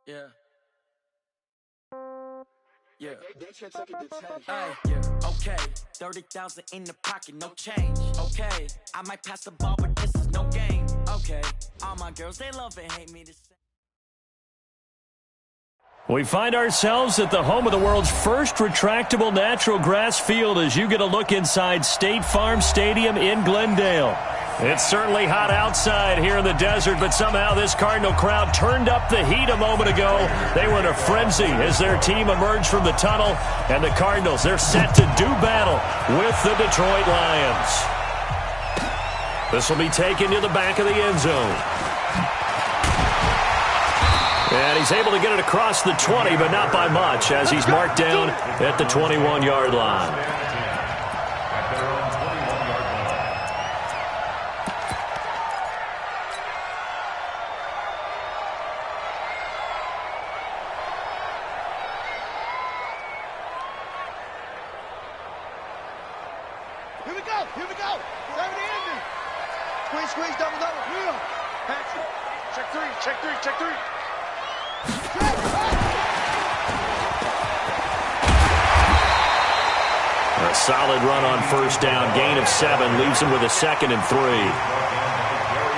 Yeah. Yeah. Hey, yeah. Okay. 30,000 in the pocket, no change. Okay. I might pass the ball, but this is no game. Okay. All my girls, they love and hate me the same. We find ourselves at the home of the world's first retractable natural grass field as you get a look inside State Farm Stadium in Glendale. It's certainly hot outside here in the desert, but somehow this Cardinal crowd turned up the heat a moment ago. They were in a frenzy as their team emerged from the tunnel, and the Cardinals, they're set to do battle with the Detroit Lions. This will be taken to the back of the end zone. And he's able to get it across the 20, but not by much, as he's marked down at the 21-yard line. Here we go. 70 Indy. Squeeze, double. Wheel. Pass it. Check three. A solid run on first down. Gain of 7 leaves him with a 2nd and 3.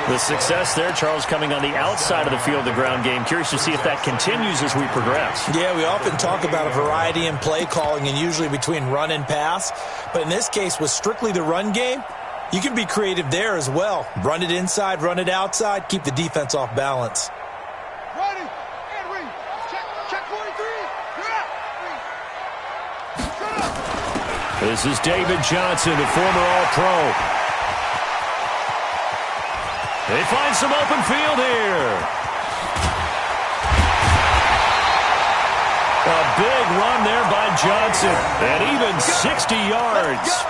The success there, Charles, coming on the outside of the field, the ground game. Curious to see if that continues as we progress. Yeah, we often talk about a variety in play calling and usually between run and pass. But in this case, with strictly the run game, you can be creative there as well. Run it inside, run it outside, keep the defense off balance. Ready, and read. Check 43. You're out. Shut up. This is David Johnson, the former All-Pro. They find some open field here. A big run there by Johnson, and even 60 yards.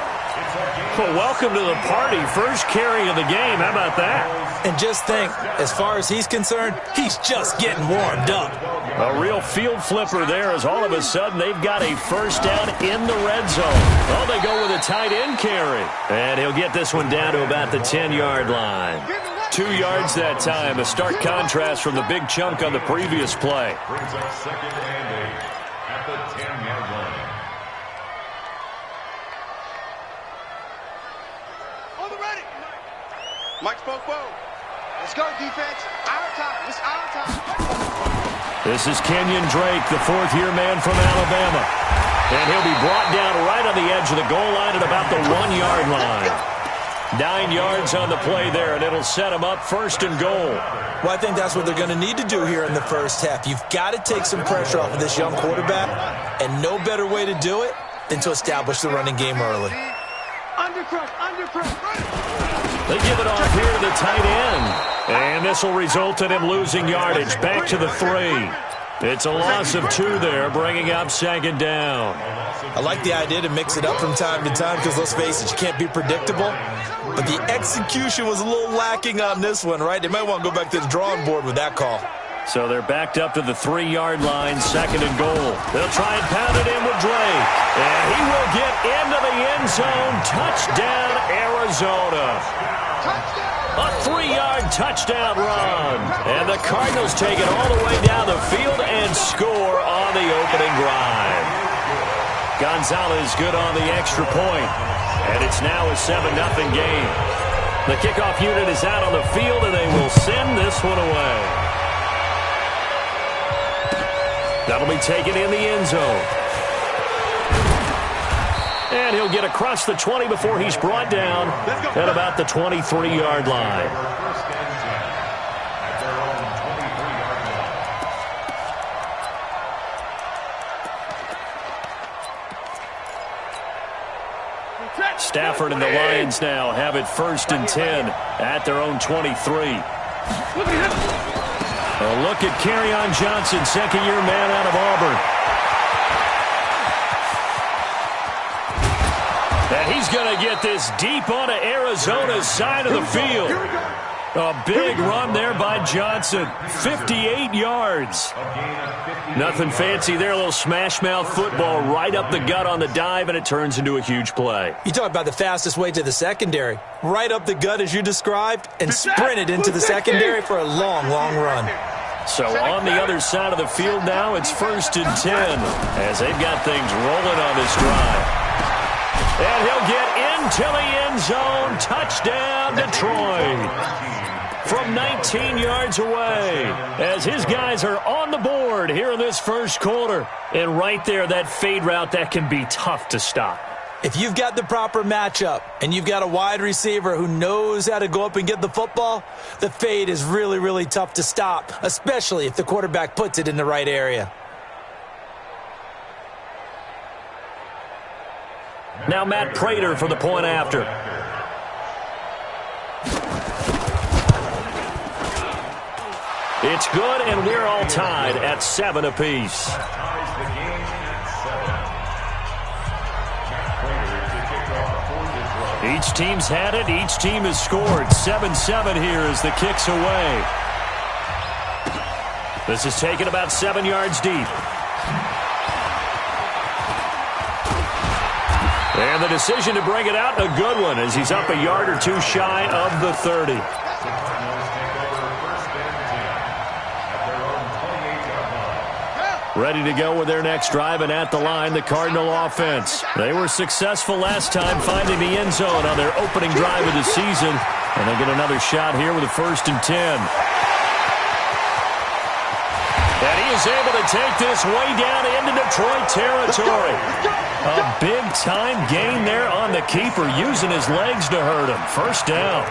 Well, welcome to the party. First carry of the game. How about that? And just think, as far as he's concerned, he's just getting warmed up. A real field flipper there as all of a sudden they've got a first down in the red zone. Well, they go with a tight end carry. And he'll get this one down to about the 10-yard line. 2 yards that time. A stark contrast from the big chunk on the previous play. Brings up 2nd and 8 at the 10-yard line. On the ready. Mike spoke. Let's go, defense. Our time. It's our time. This is Kenyon Drake, the 4th-year man from Alabama. And he'll be brought down right on the edge of the goal line at about the 1-yard line. 9 yards on the play there, and it'll set him up 1st and goal. Well, I think that's what they're going to need to do here in the first half. You've got to take some pressure off of this young quarterback, and no better way to do it than to establish the running game early. Undercrush. They give it off here to the tight end. And this will result in him losing yardage. Back to the 3. It's a loss of 2 there, bringing up 2nd down. I like the idea to mix it up from time to time because, let's face it, you can't be predictable. But the execution was a little lacking on this one, right? They might want to go back to the drawing board with that call. So they're backed up to the 3-yard line, 2nd and goal. They'll try and pound it in with Drake. And he will get into the end zone. Touchdown, Arizona. A 3-yard touchdown run. And the Cardinals take it all the way down the field and score on the opening drive. Gonzalez good on the extra point. And it's now a 7-0 game. The kickoff unit is out on the field, and they will send this one away. That'll be taken in the end zone. And he'll get across the 20 before he's brought down at about the 23-yard line. First and 10 at their own 23-yard line. Stafford and the Lions now have it 1st and 10 at their own 23. A look at Kerryon Johnson, 2nd-year man out of Auburn. And he's going to get this deep onto Arizona's side of the field. A big run there by Johnson. 58 yards. Nothing fancy there. A little smash-mouth football right up the gut on the dive, and it turns into a huge play. You talk about the fastest way to the secondary. Right up the gut as you described, and sprinted into the secondary for a long, long run. So on the other side of the field now, it's 1st and 10 as they've got things rolling on this drive. And he'll get into the end zone. Touchdown, Detroit. From 19 yards away as his guys are on the board here in this first quarter. And right there, that fade route, that can be tough to stop. If you've got the proper matchup and you've got a wide receiver who knows how to go up and get the football, the fade is really, really tough to stop, especially if the quarterback puts it in the right area. Now Matt Prater for the point after. It's good, and we're all tied at 7 apiece. Each team's had it. Each team has scored. 7-7 here as the kick's away. This is taken about 7 yards deep. And the decision to bring it out, a good one, as he's up a yard or two shy of the 30. Ready to go with their next drive, and at the line, the Cardinal offense. They were successful last time finding the end zone on their opening drive of the season, and they get another shot here with a 1st and 10. And he is able to take this way down into Detroit territory. A big-time gain there on the keeper, using his legs to hurt him. First down.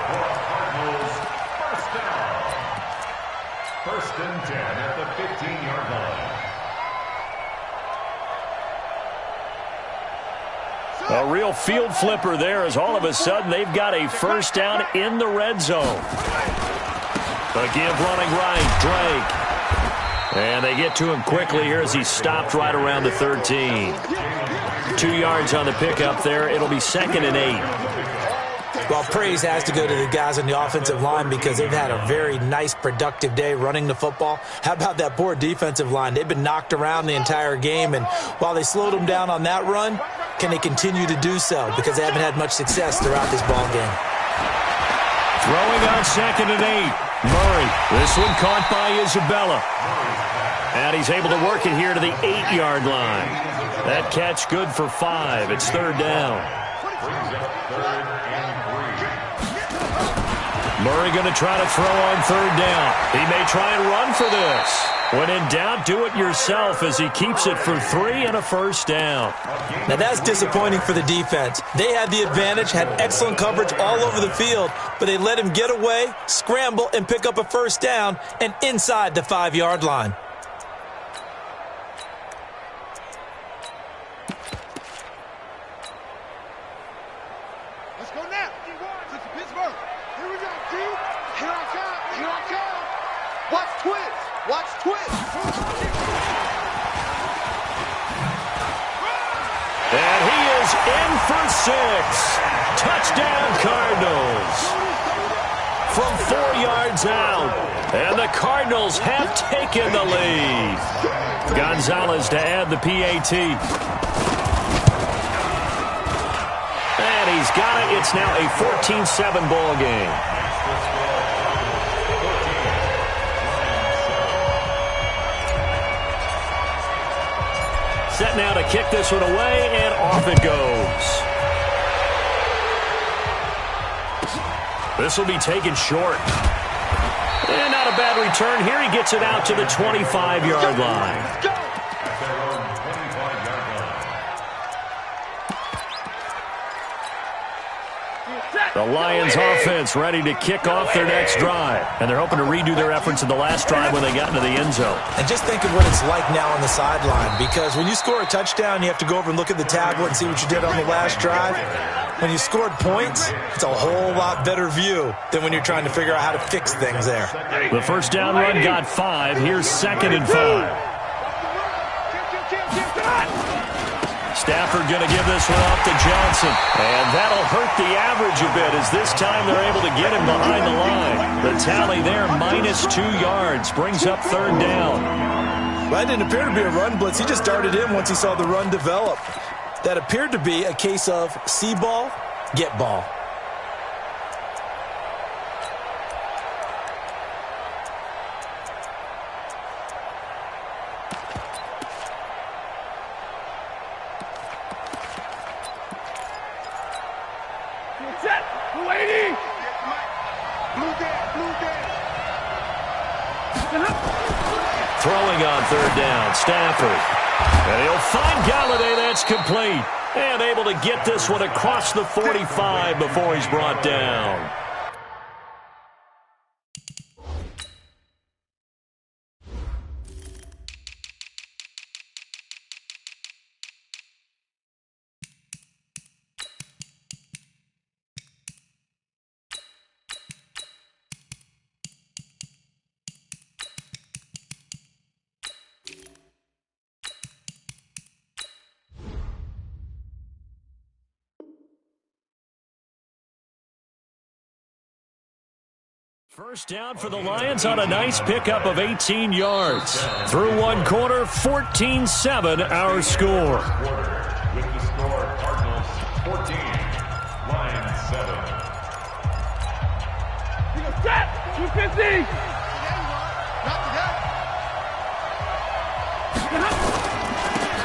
First and 10 at the 15-yard line. A real field flipper there, as all of a sudden they've got a first down in the red zone. The give running right, Drake. And they get to him quickly here as he stopped right around the 13. 2 yards on the pickup there. It'll be 2nd and 8. Well, praise has to go to the guys on the offensive line because they've had a very nice, productive day running the football. How about that poor defensive line? They've been knocked around the entire game, and while they slowed them down on that run, can they continue to do so? Because they haven't had much success throughout this ball game. Throwing on 2nd and 8. Murray. This one caught by Isabella. And he's able to work it here to the 8-yard line. That catch good for 5. It's 3rd down. Murray going to try to throw on 3rd down. He may try and run for this. When in doubt, do it yourself as he keeps it for 3 and a first down. Now that's disappointing for the defense. They had the advantage, had excellent coverage all over the field, but they let him get away, scramble, and pick up a first down and inside the 5-yard line. Let's go now. This is Pittsburgh. Here we go, G. Here I come. Here I come. Watch twist. Watch twist. And he is in for 6. Touchdown, Cardinals. From 4 yards out. And the Cardinals have taken the lead. Gonzalez to add the PAT. And he's got it. It's now a 14-7 ball game. Set now to kick this one away, and off it goes. This will be taken short. And not a bad return here. He gets it out to the 25-yard line. The Lions offense ready to kick off their next drive. And they're hoping to redo their efforts in the last drive when they got into the end zone. And just think of what it's like now on the sideline, because when you score a touchdown, you have to go over and look at the tablet and see what you did on the last drive. When you scored points, it's a whole lot better view than when you're trying to figure out how to fix things there. The first down run got 5. Here's 2nd and 5. Stafford going to give this one off to Johnson. And that'll hurt the average a bit, as this time they're able to get him behind the line. The tally there, minus 2 yards, brings up 3rd down. Well, that didn't appear to be a run blitz. He just darted in once he saw the run develop. That appeared to be a case of see ball, get ball. Set. Blue 80. Blue dead. Blue dead. Throwing on third down, Stafford. And he'll find Galladay. That's complete. And able to get this one across the 45 before he's brought down. First down for the Lions on a nice pickup of 18 yards. Through one quarter, 14-7 our score. With the score, Cardinals 14, Lions 7. You go set. 250.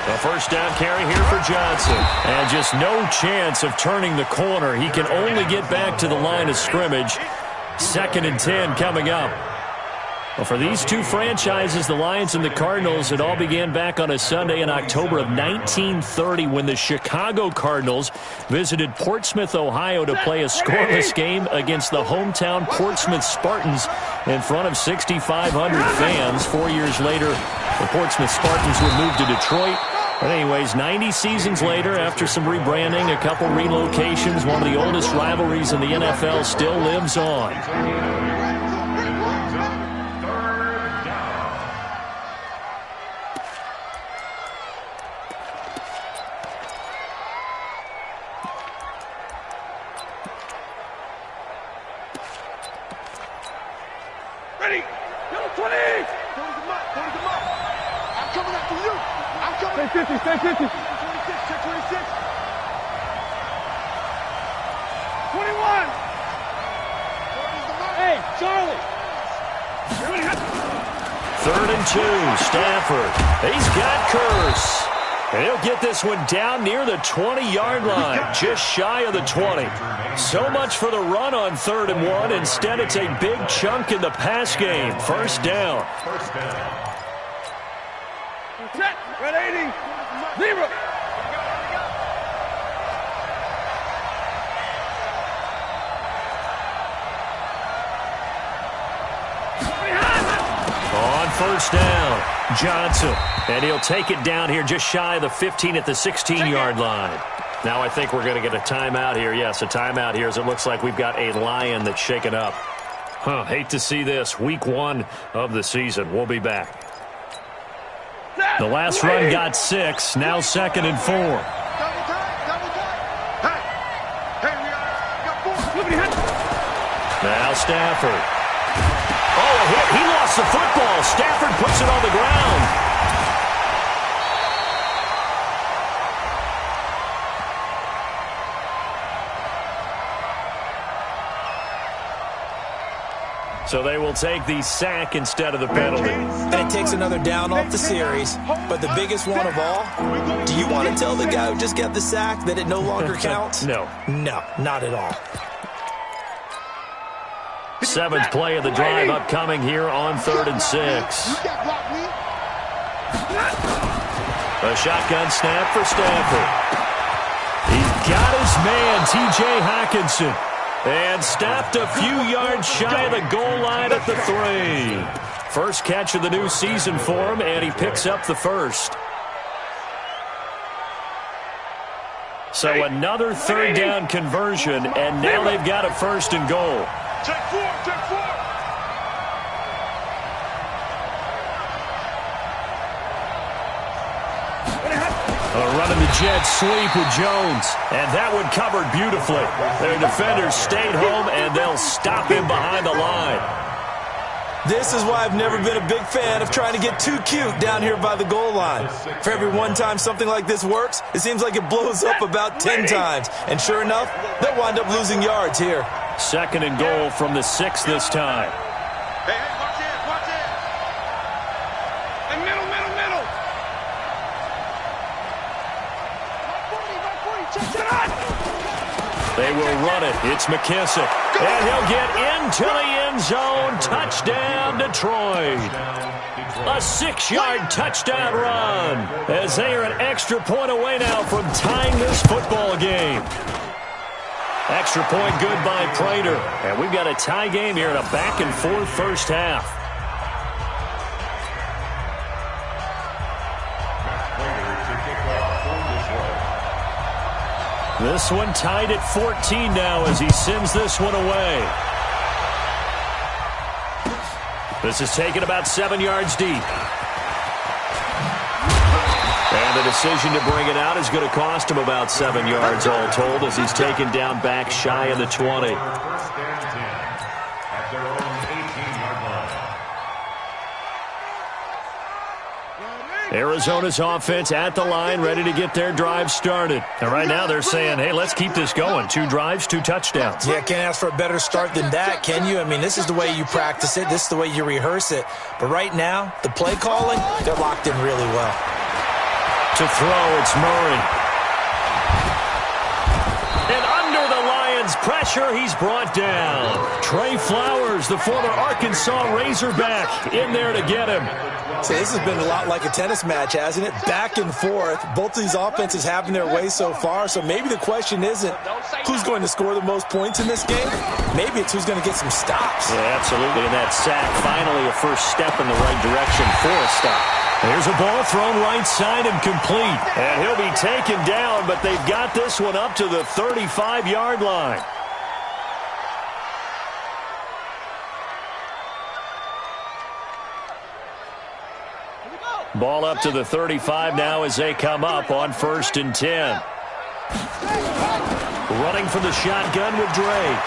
A first down carry here for Johnson. And just no chance of turning the corner. He can only get back to the line of scrimmage. 2nd and 10 coming up. Well, for these two franchises, the Lions and the Cardinals, it all began back on a Sunday in October of 1930 when the Chicago Cardinals visited Portsmouth, Ohio to play a scoreless game against the hometown Portsmouth Spartans in front of 6,500 fans. 4 years later, the Portsmouth Spartans would move to Detroit. But anyways, 90 seasons later, after some rebranding, a couple relocations, one of the oldest rivalries in the NFL still lives on. Ready. Yellow 20. 40 them up. 40 them up. I'm coming after you. I'm coming. Stay 50. Stay 50. 26. Check 26. 21. Hey, Charlie. 3rd and 2, Stafford. He's got Curse. And he'll get this one down near the 20-yard line, just shy of the 20. So much for the run on 3rd and 1. Instead, it's a big chunk in the pass game. First down. Set. Red 80. Zero. On first down, Johnson. And he'll take it down here just shy of the 15 at the 16-yard line. Now I think we're going to get a timeout here. Yes, a timeout here as it looks like we've got a Lion that's shaken up. Hate to see this. Week 1 of the season. We'll be back. The last run got 6. Now 2nd and 4. Double time. Hey, we got 4. Now Stafford. Oh, a hit. He lost the football. Stafford puts it on the ground. So they will take the sack instead of the penalty. And it takes another down off the series. But the biggest one of all, do you want to tell the guy who just got the sack that it no longer counts? No. No, not at all. 7th play of the drive upcoming here on 3rd and 6. A shotgun snap for Stafford. He's got his man, T.J. Hockenson. And stopped a few yards shy of the goal line at the 3. First catch of the new season for him, and he picks up the first. So another 3rd down conversion, and now they've got a 1st and goal. Check 4. Running the jet sweep with Jones. And that one covered beautifully. Their defenders stayed home, and they'll stop him behind the line. This is why I've never been a big fan of trying to get too cute down here by the goal line. For every one time something like this works, it seems like it blows up about 10 times. And sure enough, they'll wind up losing yards here. 2nd and goal from the 6 this time. Hey, watch it. Hey, middle. Check it out. They will run it. It's McKissick. And he'll get into the end zone. Touchdown, Detroit. A 6-yard touchdown run as they are an extra point away now from tying this football game. Extra point good by Prater. And we've got a tie game here in a back-and-forth first half. This one tied at 14 now as he sends this one away. This is taken about 7 yards deep. And the decision to bring it out is going to cost him about 7 yards all told as he's taken down back shy of the 20. First and 10 at their own 18-yard line. Arizona's offense at the line, ready to get their drive started. And right now they're saying, hey, let's keep this going. 2 drives, 2 touchdowns. Yeah, can't ask for a better start than that, can you? I mean, this is the way you practice it. This is the way you rehearse it. But right now, the play calling, they're locked in really well. To throw, it's Murray. And under the Lions' pressure, he's brought down. Trey Flowers, the former Arkansas Razorback, in there to get him. So this has been a lot like a tennis match, hasn't it? Back and forth. Both of these offenses having their way so far. So maybe the question isn't who's going to score the most points in this game. Maybe it's who's going to get some stops. Yeah, absolutely. And that sack, finally a first step in the right direction for a stop. There's a ball thrown right side and complete. And he'll be taken down, but they've got this one up to the 35-yard line. Ball up to the 35 now as they come up on 1st and 10. Running for the shotgun with Drake.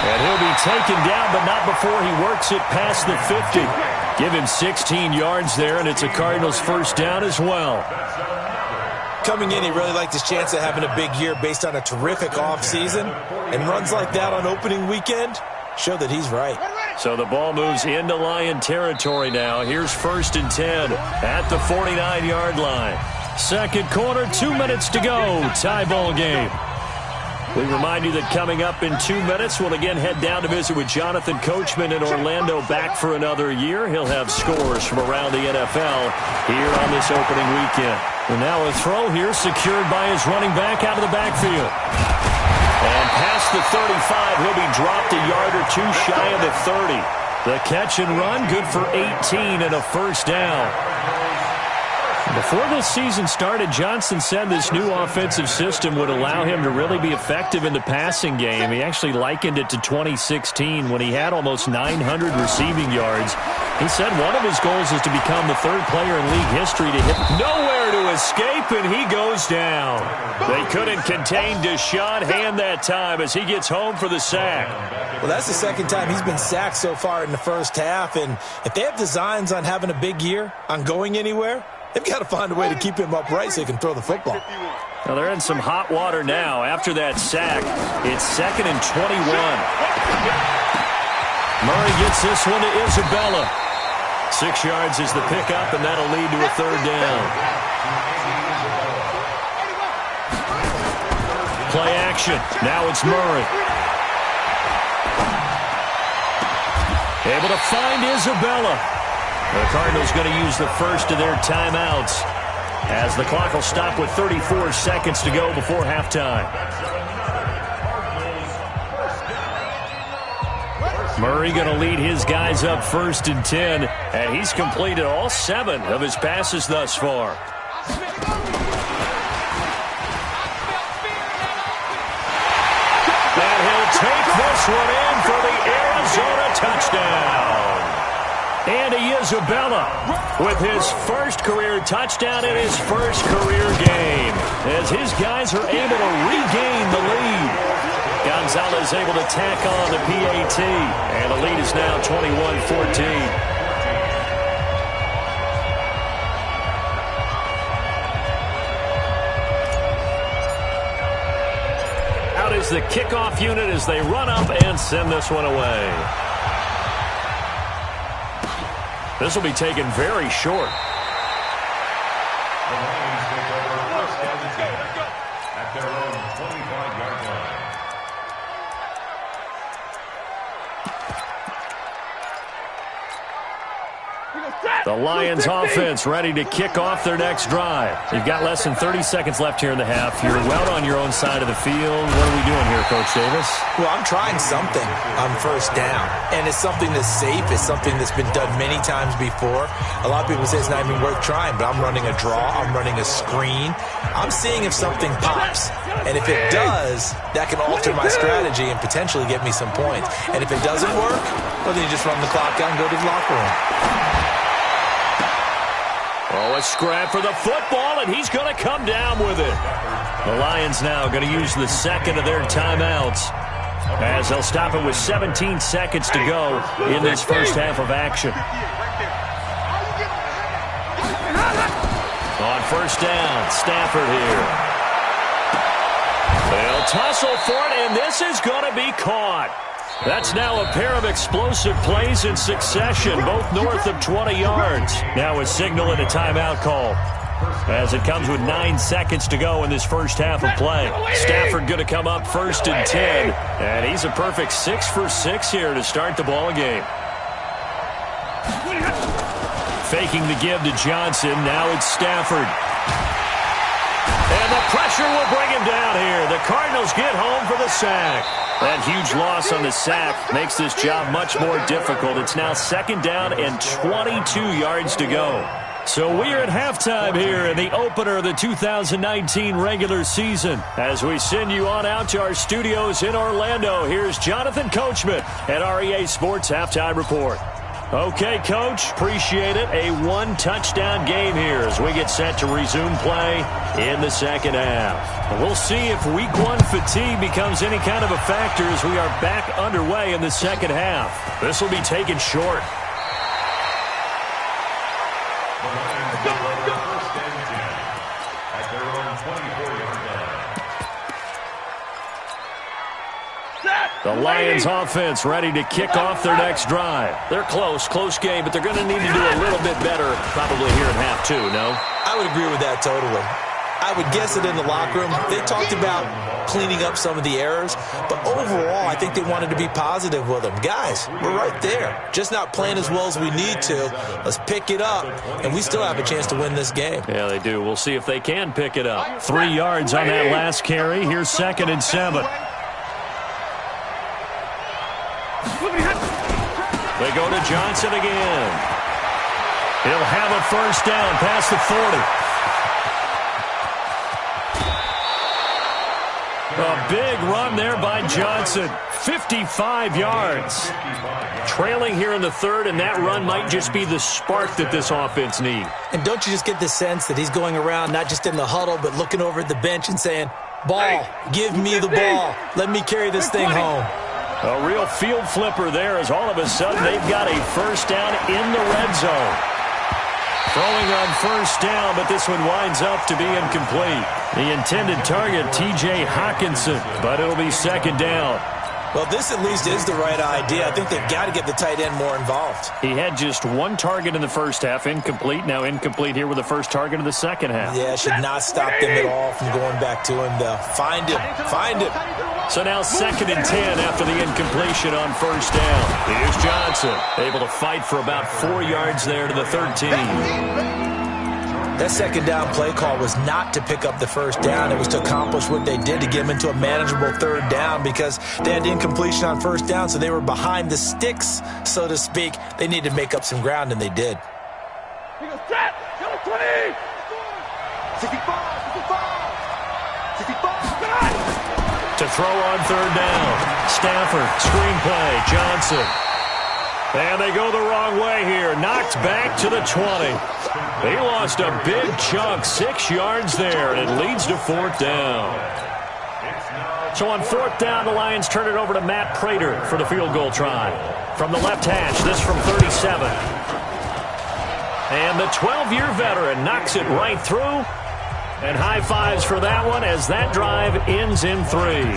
And he'll be taken down, but not before he works it past the 50. Give him 16 yards there, and it's a Cardinals first down as well. Coming in, he really liked his chance of having a big year based on a terrific offseason. And runs like that on opening weekend show that he's right. So the ball moves into Lion territory now. Here's 1st and 10 at the 49-yard line. Second quarter, 2 minutes to go. Tie ball game. We remind you that coming up in 2 minutes, we'll again head down to visit with Jonathan Coachman in Orlando, back for another year. He'll have scores from around the NFL here on this opening weekend. And now a throw here secured by his running back out of the backfield. And past the 35, he'll be dropped a yard or 2 shy of the 30. The catch and run, good for 18 and a first down. Before this season started, Johnson said this new offensive system would allow him to really be effective in the passing game. He actually likened it to 2016 when he had almost 900 receiving yards. He said one of his goals is to become the 3rd player in league history to hit nowhere to escape, and he goes down. They couldn't contain Deshaun Hand that time as he gets home for the sack. Well, that's the 2nd time he's been sacked so far in the first half, and if they have designs on having a big year, on going anywhere, they've got to find a way to keep him upright so he can throw the football. Now they're in some hot water now after that sack. It's 2nd and 21. Murray gets this one to Isabella. 6 yards is the pickup, and that'll lead to a 3rd down. Play action. Now it's Murray. Able to find Isabella. The Cardinals going to use the first of their timeouts as the clock will stop with 34 seconds to go before halftime. Murray going to lead his guys up 1st and 10, and he's completed all 7 of his passes thus far. And he'll take this one in for the Arizona touchdown. Andy Isabella with his first career touchdown in his first career game as his guys are able to regain the lead. Gonzalez able to tack on the PAT, and the lead is now 21-14. Out is the kickoff unit as they run up and send this one away. This will be taken very short. The Lions take over 1st and 10 at their own 25-yard line. Lions offense ready to kick off their next drive. You've got less than 30 seconds left here in the half. You're well on your own side of the field. What are we doing here, Coach Davis? Well, I'm trying something on first down, and it's something that's safe. It's something that's been done many times before. A lot of people say it's not even worth trying, but I'm running a draw. I'm running a screen. I'm seeing if something pops, and if it does, that can alter my strategy and potentially get me some points. And if it doesn't work, well, then you just run the clock out and go to the locker room. Oh, a scrap for the football, and he's going to come down with it. The Lions now going to use the second of their timeouts as they'll stop it with 17 seconds to go in this first half of action. On first down, Stafford here. They'll tussle for it, and this is going to be caught. That's now a pair of explosive plays in succession, both north of 20 yards. Now a signal and a timeout call as it comes with 9 seconds to go in this first half of play. Stafford going to come up first and 10, and he's a perfect 6 for 6 here to start the ball game. Faking the give to Johnson. Now it's Stafford. And the pressure will bring him down here. The Cardinals get home for the sack. That huge loss on the sack makes this job much more difficult. It's now second down and 22 yards to go. So we are at halftime here in the opener of the 2019 regular season. As we send you on out to our studios in Orlando, here's Jonathan Coachman at REA Sports Halftime Report. Okay, Coach, appreciate it. A one-touchdown game here as we get set to resume play in the second half. We'll see if week one fatigue becomes any kind of a factor as we are back underway in the second half. This will be taken short. The Lions offense ready to kick off their next drive. They're close game, but they're going to need to do a little bit better probably here in half two, no? I would agree with that totally. I would guess that in the locker room, they talked about cleaning up some of the errors, but overall, I think they wanted to be positive with them. Guys, we're right there. Just not playing as well as we need to. Let's pick it up, and we still have a chance to win this game. Yeah, they do. We'll see if they can pick it up. 3 yards on that last carry. Here's 2nd and 7. They go to Johnson again. He'll have a first down past the 40. A big run there by Johnson. 55 yards. Trailing here in the third, and that run might just be the spark that this offense needs. And don't you just get the sense that he's going around not just in the huddle, but looking over at the bench and saying, ball, give me the ball. Let me carry this thing home. A real field flipper there as all of a sudden they've got a first down in the red zone. Throwing on first down, but this one winds up to be incomplete. The intended target, T.J. Hawkinson, but it'll be second down. Well, this at least is the right idea. I think they've got to get the tight end more involved. He had just one target in the first half, incomplete. Now incomplete here with the first target of the second half. Yeah, should not stop them at all from going back to him, though. Find him. Find him. So now 2nd and 10 after the incompletion on first down. Here's Johnson, able to fight for about 4 yards there to the 13. That second down play call was not to pick up the first down. It was to accomplish what they did to get them into a manageable third down because they had incompletion on first down, so they were behind the sticks, so to speak. They needed to make up some ground, and they did. He goes, trap! Yellow 20! 65! 65! 65! To throw on third down. Stafford, screenplay, Johnson. And they go the wrong way here. Knocked back to the 20. They lost a big chunk, 6 yards there, and it leads to fourth down. So on fourth down, the Lions turn it over to Matt Prater for the field goal try. From the left hash, this from 37. And the 12-year veteran knocks it right through. And high fives for that one as that drive ends in 3.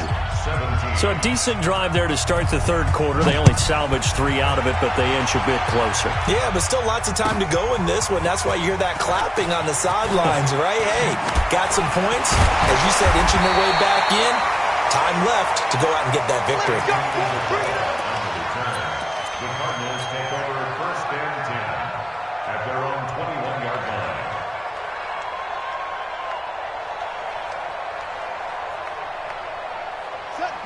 So a decent drive there to start the third quarter. They only salvaged 3 out of it, but they inch a bit closer. Yeah, but still lots of time to go in this one. That's why you hear that clapping on the sidelines, right? Hey, got some points. As you said, inching their way back in. Time left to go out and get that victory. The Cardinals take over 1st and 10 at their own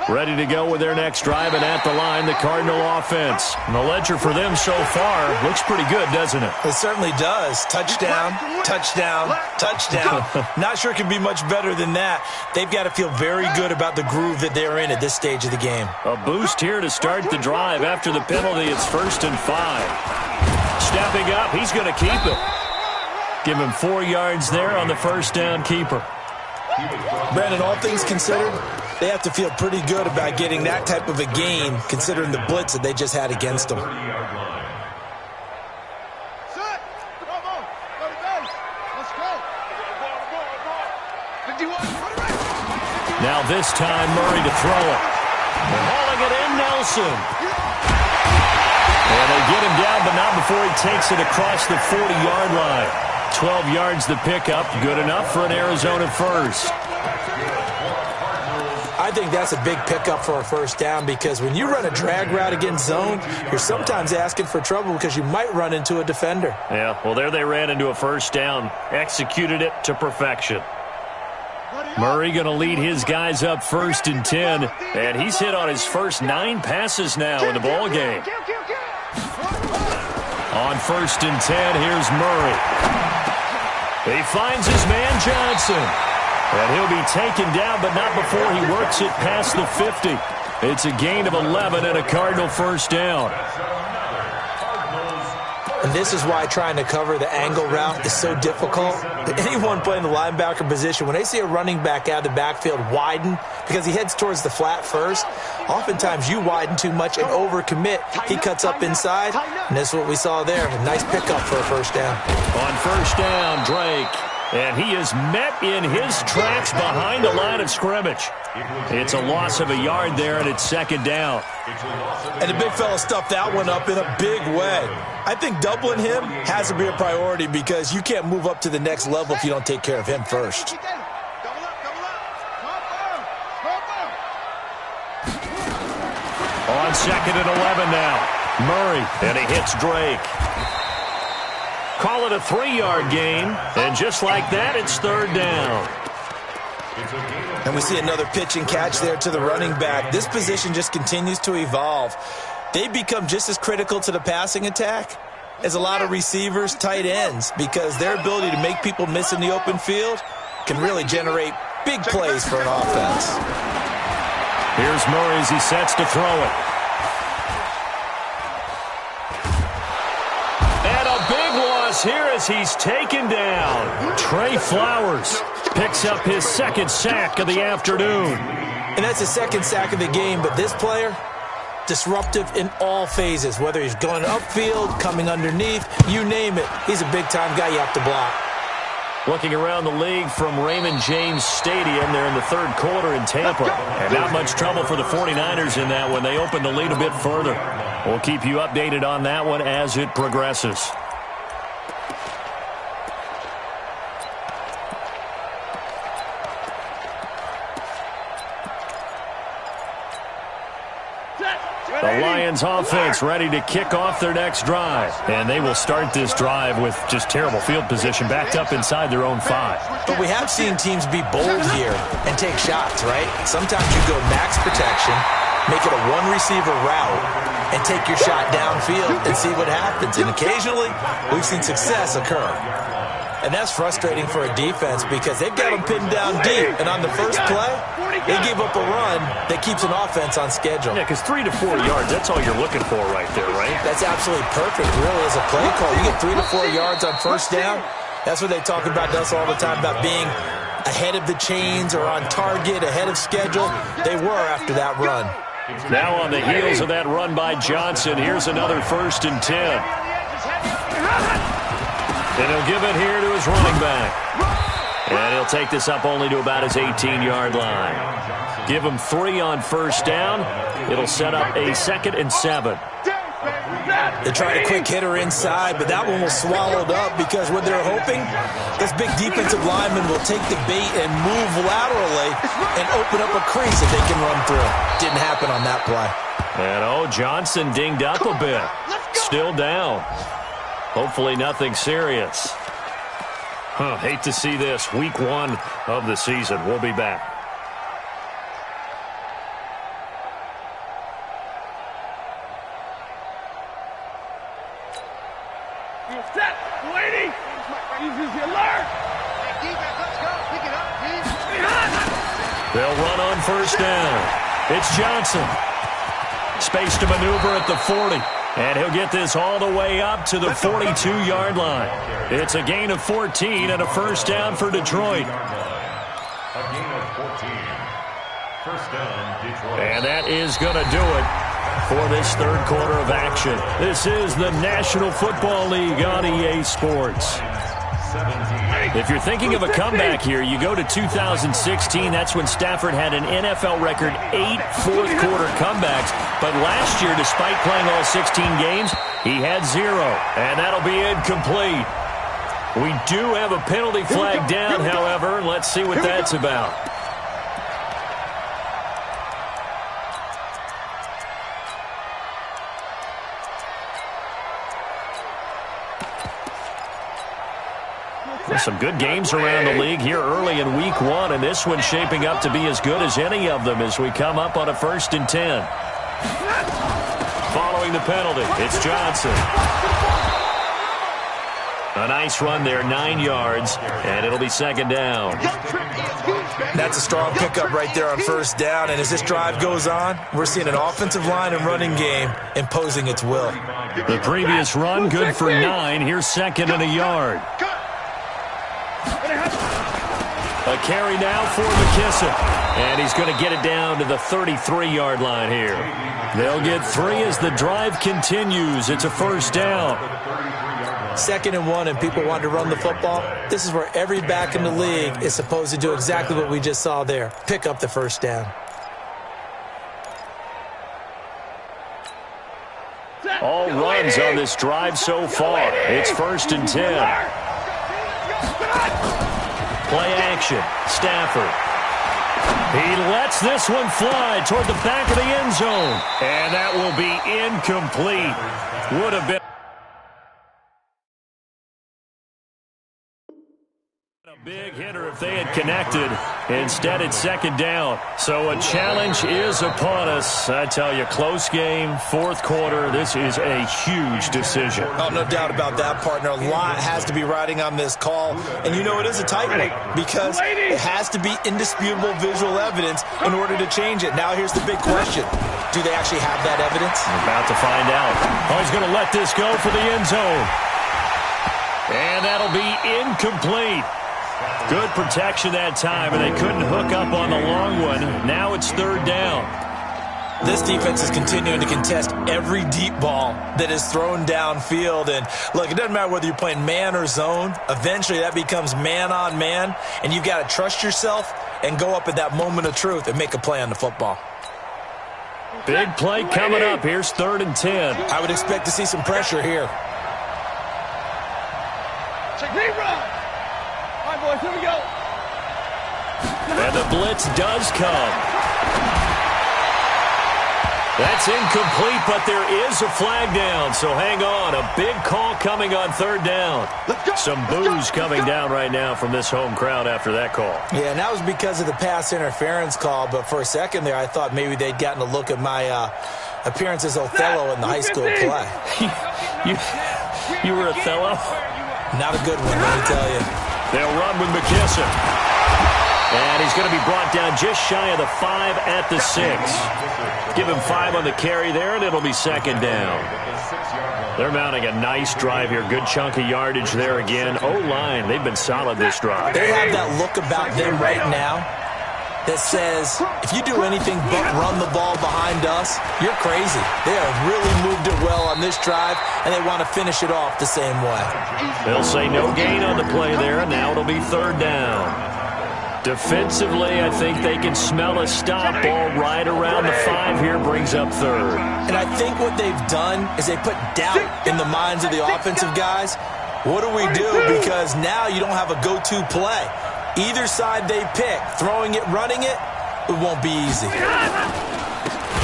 ready to go with their next drive, and at the line, the Cardinal offense. And the ledger for them so far looks pretty good, doesn't it? It certainly does. Touchdown, touchdown, touchdown. Not sure it can be much better than that. They've got to feel very good about the groove that they're in at this stage of the game. A boost here to start the drive. After the penalty, it's 1st and 5. Stepping up, he's going to keep it. Give him 4 yards there on the first down keeper. Brandon, all things considered, they have to feel pretty good about getting that type of a gain, considering the blitz that they just had against them. Now this time, Murray to throw it. They're hauling it in, Nelson. And they get him down, but not before he takes it across the 40-yard line. 12 yards the pickup, good enough for an Arizona first. I think that's a big pickup for a first down because when you run a drag route against zone, you're sometimes asking for trouble because you might run into a defender. Yeah, well, there they ran into a first down, executed it to perfection. Murray going to lead his guys up 1st and 10, and he's hit on his first 9 passes now in the ball game. On 1st and 10, here's Murray. He finds his man Johnson, and he'll be taken down, but not before he works it past the 50. It's a gain of 11 and a Cardinal first down. And this is why trying to cover the angle route is so difficult. Anyone playing the linebacker position, when they see a running back out of the backfield widen because he heads towards the flat first, oftentimes you widen too much and overcommit. He cuts up inside, and this is what we saw there. A nice pickup for a first down. On first down, Drake. And he is met in his tracks behind the line of scrimmage. It's a loss of a yard there, and it's 2nd down. And the big fella stuffed that one up in a big way. I think doubling him has to be a priority because you can't move up to the next level if you don't take care of him first. On 2nd and 11 now. Murray, and he hits Drake. Call it a 3-yard gain, and just like that, it's 3rd down. And we see another pitch and catch there to the running back. This position just continues to evolve. They become just as critical to the passing attack as a lot of receivers, tight ends, because their ability to make people miss in the open field can really generate big plays for an offense. Here's Murray as he sets to throw it. And a big loss here as he's taken down. Trey Flowers picks up his 2nd sack of the afternoon. And that's his 2nd sack of the game, but this player, disruptive in all phases, whether he's going upfield, coming underneath, you name it. He's a big-time guy you have to block. Looking around the league from Raymond James Stadium, they're in the 3rd quarter in Tampa. And not much trouble for the 49ers in that one. They open the lead a bit further. We'll keep you updated on that one as it progresses. The Lions offense ready to kick off their next drive. And they will start this drive with just terrible field position backed up inside their own 5. But we have seen teams be bold here and take shots, right? Sometimes you go max protection, make it a one-receiver route, and take your shot downfield and see what happens. And occasionally, we've seen success occur. And that's frustrating for a defense because they've got them pinned down deep. And on the first play, they gave up a run that keeps an offense on schedule. Yeah, because 3 to 4 yards, that's all you're looking for right there, right? That's absolutely perfect, really, as a play call. You get 3 to 4 yards on first down. That's what they talk about us all the time, about being ahead of the chains or on target, ahead of schedule. They were after that run. Now on the heels of that run by Johnson, here's another 1st and 10. And he'll give it here to his running back. And he'll take this up only to about his 18-yard line. Give him 3 on first down. It'll set up a 2nd and 7. They tried a quick hitter inside, but that one was swallowed up because what they're hoping, this big defensive lineman will take the bait and move laterally and open up a crease that they can run through. Didn't happen on that play. And, Johnson dinged up a bit. Still down. Hopefully nothing serious. Hate to see this. Week 1 of the season. We'll be back. Set, lady. Easy as you learn. Defense, let's go. Pick it up, please. They'll run on first down. It's Johnson. Space to maneuver at the 40. And he'll get this all the way up to the 42-yard line. It's a gain of 14 and a first down for Detroit. A gain of 14. First down, Detroit. And that is going to do it for this third quarter of action. This is the National Football League on EA Sports. If you're thinking of a comeback here, you go to 2016. That's when Stafford had an NFL record 8 fourth-quarter comebacks. But last year, despite playing all 16 games, he had 0. And that'll be incomplete. We do have a penalty flag down, however. Let's see what that's about. Some good games around the league here early in week 1, and this one's shaping up to be as good as any of them as we come up on a 1st and 10. Following the penalty, it's Johnson. A nice run there, 9 yards, and it'll be 2nd down. That's a strong pickup right there on first down, and as this drive goes on, we're seeing an offensive line and running game imposing its will. The previous run, good for 9. Here's 2nd and a yard. A carry now for McKissick. And he's going to get it down to the 33-yard line here. They'll get 3 as the drive continues. It's a first down. 2nd and 1, and people want to run the football. This is where every back in the league is supposed to do exactly what we just saw there. Pick up the first down. All runs on this drive so far. It's 1st and 10. Play action. Stafford. He lets this one fly toward the back of the end zone. And that will be incomplete. Would have been a big hitter if they had connected. Instead, it's 2nd down. So a challenge is upon us. I tell you, close game, 4th quarter. This is a huge decision. Oh, no doubt about that, partner. A lot has to be riding on this call. And you know it is a tight one because it has to be indisputable visual evidence in order to change it. Now here's the big question. Do they actually have that evidence? We're about to find out. Oh, he's going to let this go for the end zone. And that'll be incomplete. Good protection that time, and they couldn't hook up on the long one. Now it's 3rd down. This defense is continuing to contest every deep ball that is thrown downfield. And, look, it doesn't matter whether you're playing man or zone. Eventually, that becomes man-on-man, and you've got to trust yourself and go up at that moment of truth and make a play on the football. Big play coming up. Here's 3rd and 10. I would expect to see some pressure here. Check me run. All right, boys, here we go. And the blitz does come. That's incomplete, but there is a flag down, so hang on. A big call coming on 3rd down. Some boos coming down right now from this home crowd after that call. Yeah, and that was because of the pass interference call, but for a second there I thought maybe they'd gotten a look at my appearance as Othello in the high school play. You were Othello? Not a good one, let me tell you. They'll run with McKissick. And he's going to be brought down just shy of the 5 at the 6. Give him 5 on the carry there, and it'll be 2nd down. They're mounting a nice drive here. Good chunk of yardage there again. O-line, they've been solid this drive. They have that look about them right now that says, if you do anything but run the ball behind us, you're crazy. They have really moved it well on this drive, and they want to finish it off the same way. They'll say no gain on the play there, and now it'll be 3rd down. Defensively, I think they can smell a stop ball right around the 5 here, brings up 3rd. And I think what they've done is they put doubt in the minds of the offensive guys. What do we do? Because now you don't have a go-to play. Either side they pick, throwing it, running it, it won't be easy.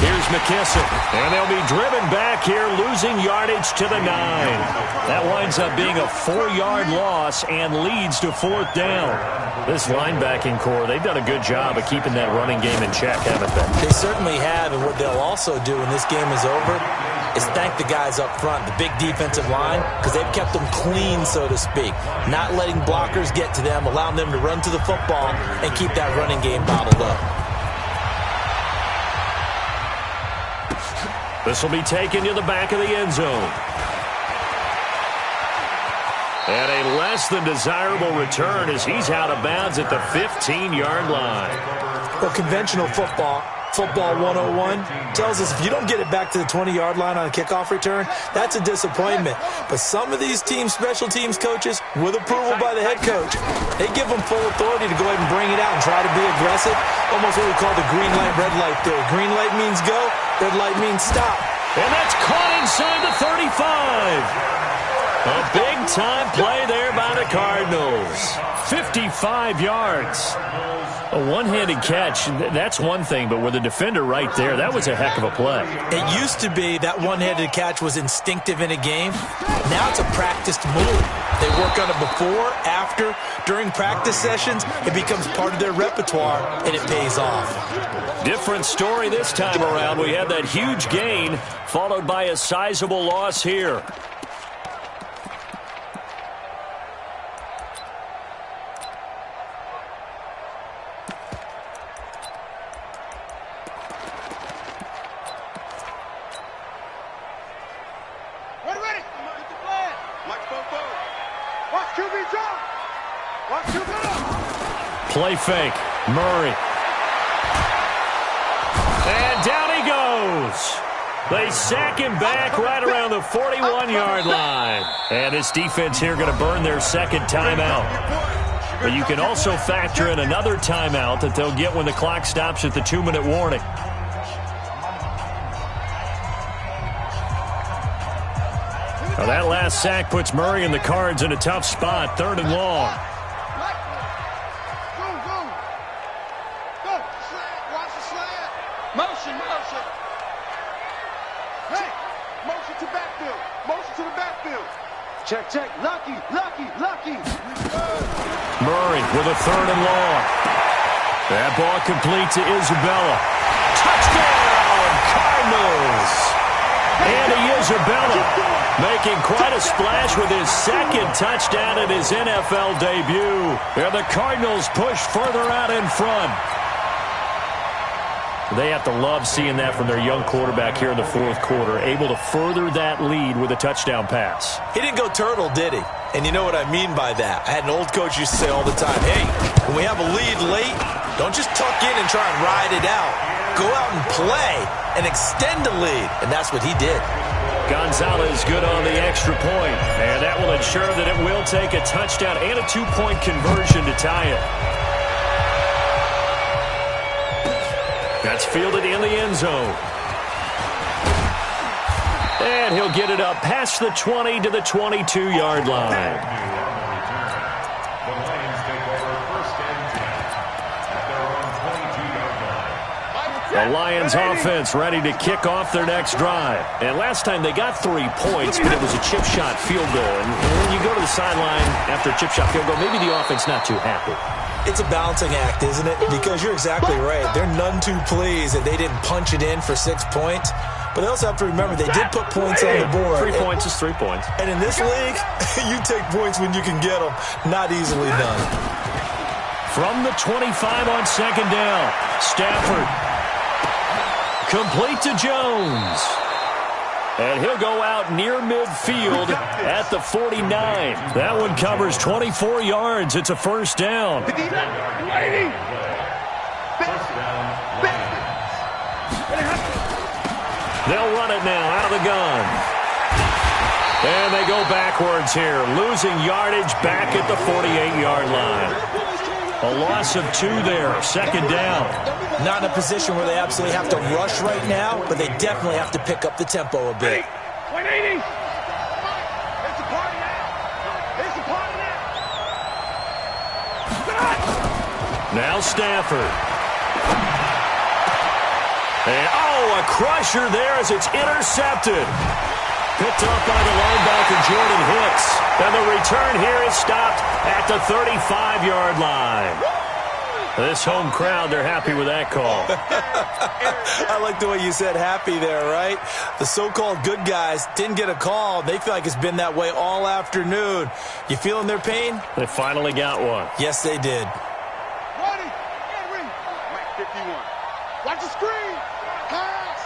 Here's McKissick. And they'll be driven back here, losing yardage to the 9. That winds up being a 4-yard loss and leads to 4th down. This linebacking core, they've done a good job of keeping that running game in check, haven't they? They certainly have, and what they'll also do when this game is over is thank the guys up front, the big defensive line, because they've kept them clean, so to speak. Not letting blockers get to them, allowing them to run to the football and keep that running game bottled up. This will be taken to the back of the end zone. And a less than desirable return as he's out of bounds at the 15-yard line. Well, conventional football 101, tells us if you don't get it back to the 20-yard line on a kickoff return, that's a disappointment. But some of these special teams coaches, with approval by the head coach, they give them full authority to go ahead and bring it out and try to be aggressive, almost what we call the green light, red light theory. Green light means go, red light means stop. And that's caught inside the 35. A big-time play there by the Cardinals. 55 yards. A one-handed catch, that's one thing, but with a defender right there, that was a heck of a play. It used to be that one-handed catch was instinctive in a game. Now it's a practiced move. They work on it before, after, during practice sessions. It becomes part of their repertoire, and it pays off. Different story this time around. We had that huge gain, followed by a sizable loss here. Play fake. Murray. And down he goes. They sack him back right around the 41-yard line. And this defense here going to burn their second timeout. But you can also factor in another timeout that they'll get when the clock stops at the 2-minute warning. Now that last sack puts Murray and the Cards in a tough spot, 3rd and long. Motion. Hey, motion to backfield. Motion to the backfield. Check. Lucky. Murray with a 3rd and long. That ball complete to Isabella. Touchdown, Cardinals! Andy Isabella making quite a splash with his second touchdown in his NFL debut. And the Cardinals push further out in front. They have to love seeing that from their young quarterback here in the 4th quarter, able to further that lead with a touchdown pass. He didn't go turtle, did he? And you know what I mean by that. I had an old coach used to say all the time, hey, when we have a lead late, don't just tuck in and try and ride it out. Go out and play and extend the lead. And that's what he did. Gonzalez good on the extra point. And that will ensure that it will take a touchdown and a 2-point conversion to tie it. That's fielded in the end zone. And he'll get it up past the 20 to the 22-yard line. The Lions take over 1st and 10 at their own 22-yard line. The Lions offense ready to kick off their next drive. And last time they got 3 points, but it was a chip shot field goal. And when you go to the sideline after a chip shot field goal, maybe the offense not too happy. It's a balancing act, isn't it? Because you're exactly right. They're none too pleased that they didn't punch it in for 6 points. But they also have to remember they did put points on the board. 3 points is 3 points. And in this league, you take points when you can get them. Not easily done. From the 25 on 2nd down, Stafford. Complete to Jones. And he'll go out near midfield at the 49. That one covers 24 yards. It's a 1st down. They'll run it now out of the gun. And they go backwards here, losing yardage back at the 48-yard line. A loss of 2 there, 2nd down. Not in a position where they absolutely have to rush right now, but they definitely have to pick up the tempo a bit. 180. It's a party now. It's a party now. Now Stafford. And, oh, a crusher there as it's intercepted. Picked up by the linebacker, Jordan Hicks. And the return here is stopped at the 35-yard line. This home crowd, they're happy with that call. I like the way you said happy there, right? The so-called good guys didn't get a call. They feel like it's been that way all afternoon. You feeling their pain? They finally got one. Yes, they did. Ready? Mike 51. Watch the screen. Pass.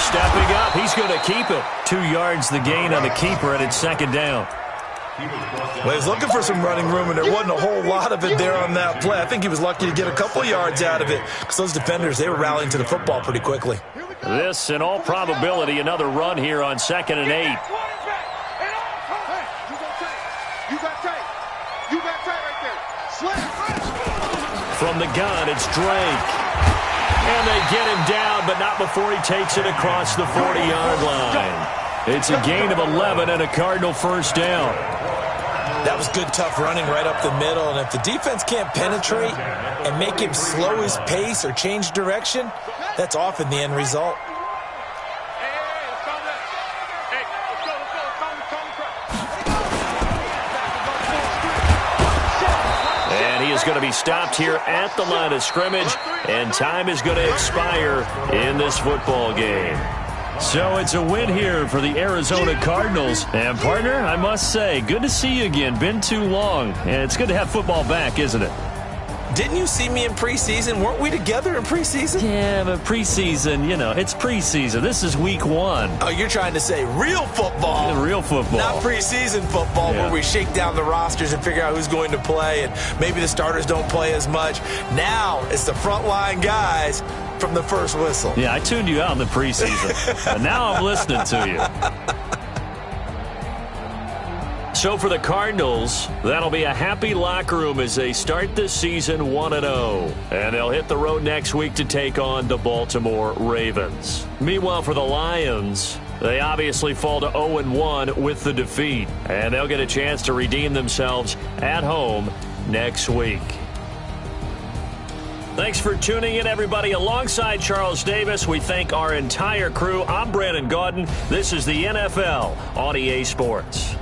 Stepping up, he's going to keep it. 2 yards the gain on the keeper, and it's second down. Well, he was looking for some running room, and there wasn't a whole lot of it there on that play. I think he was lucky to get a couple yards out of it because those defenders, they were rallying to the football pretty quickly. This, in all probability, another run here on 2nd and 8. You got tape. You got tape right there. Slam. From the gun, it's Drake. And they get him down, but not before he takes it across the 40-yard line. It's a gain of 11 and a Cardinal first down. That was good, tough running right up the middle. And if the defense can't penetrate and make him slow his pace or change direction, that's often the end result. And he is going to be stopped here at the line of scrimmage, and time is going to expire in this football game. So it's a win here for the Arizona Cardinals. And, partner, I must say, good to see you again. Been too long. And it's good to have football back, isn't it? Didn't you see me in preseason? Weren't we together in preseason? Yeah, but preseason, you know, it's preseason. This is week 1. Oh, you're trying to say real football. Yeah, real football. Not preseason football where we shake down the rosters and figure out who's going to play, and maybe the starters don't play as much. Now it's the frontline guys from the first whistle. Yeah, I tuned you out in the preseason. And now I'm listening to you. So for the Cardinals, that'll be a happy locker room as they start this season 1-0. And they'll hit the road next week to take on the Baltimore Ravens. Meanwhile, for the Lions, they obviously fall to 0-1 with the defeat. And they'll get a chance to redeem themselves at home next week. Thanks for tuning in, everybody. Alongside Charles Davis, we thank our entire crew. I'm Brandon Gaudin. This is the NFL on EA Sports.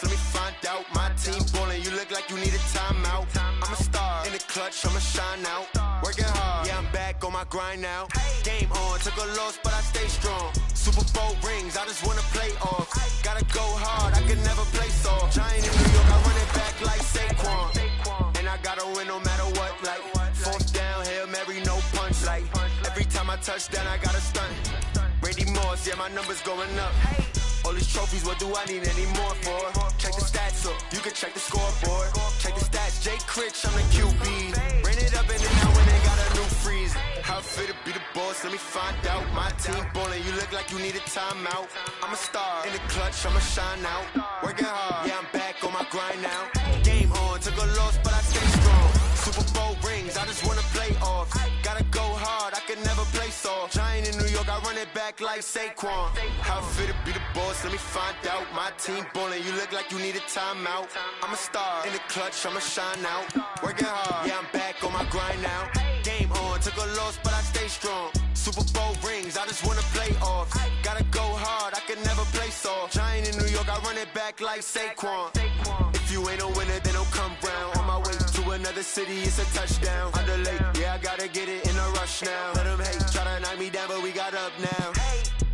Let me find out. My team ballin', you look like you need a timeout. I'm a star in the clutch, I'ma shine out. Working hard, yeah, I'm back on my grind now. Game on, took a loss, but I stay strong. Super Bowl rings, I just wanna play off. Gotta go hard, I can never play soft. Giant in New York, I run it back like Saquon. And I gotta win no matter what, like fourth down, Hail Mary, no punch. Like every time I touch down, I gotta stunt. Randy Moss, yeah, my numbers going up. All these trophies, what do I need any more for? Check the stats up, you can check the scoreboard. Check the stats, Jay Critch, I'm the QB. Ran it up and then I went and got a new freeze. How fit to be the boss, let me find out. My team ballin', you look like you need a timeout. I'm a star in the clutch, I'ma shine out. Working hard, yeah, I'm back on my grind now. Game on, took a loss, but I stay strong. Super Bowl rings, I just wanna play off. Gotta go hard, I can never play soft. Giant in New York, I run it back like Saquon. How fit to be the boss, let me find out. My team ballin', you look like you need a timeout. I'm a star in the clutch, I'ma shine out. Working hard, yeah, I'm back on my grind now. Game on, took a loss, but I stay strong. Super Bowl rings, I just wanna play off. Gotta go hard, I can never play soft. Giant in New York, I run it back like Saquon. If you ain't a winner, then don't come round. On my way to another city, it's a touchdown. Under late, yeah, I gotta get it in a rush now. Let them hate, try to knock me down, but we got up now.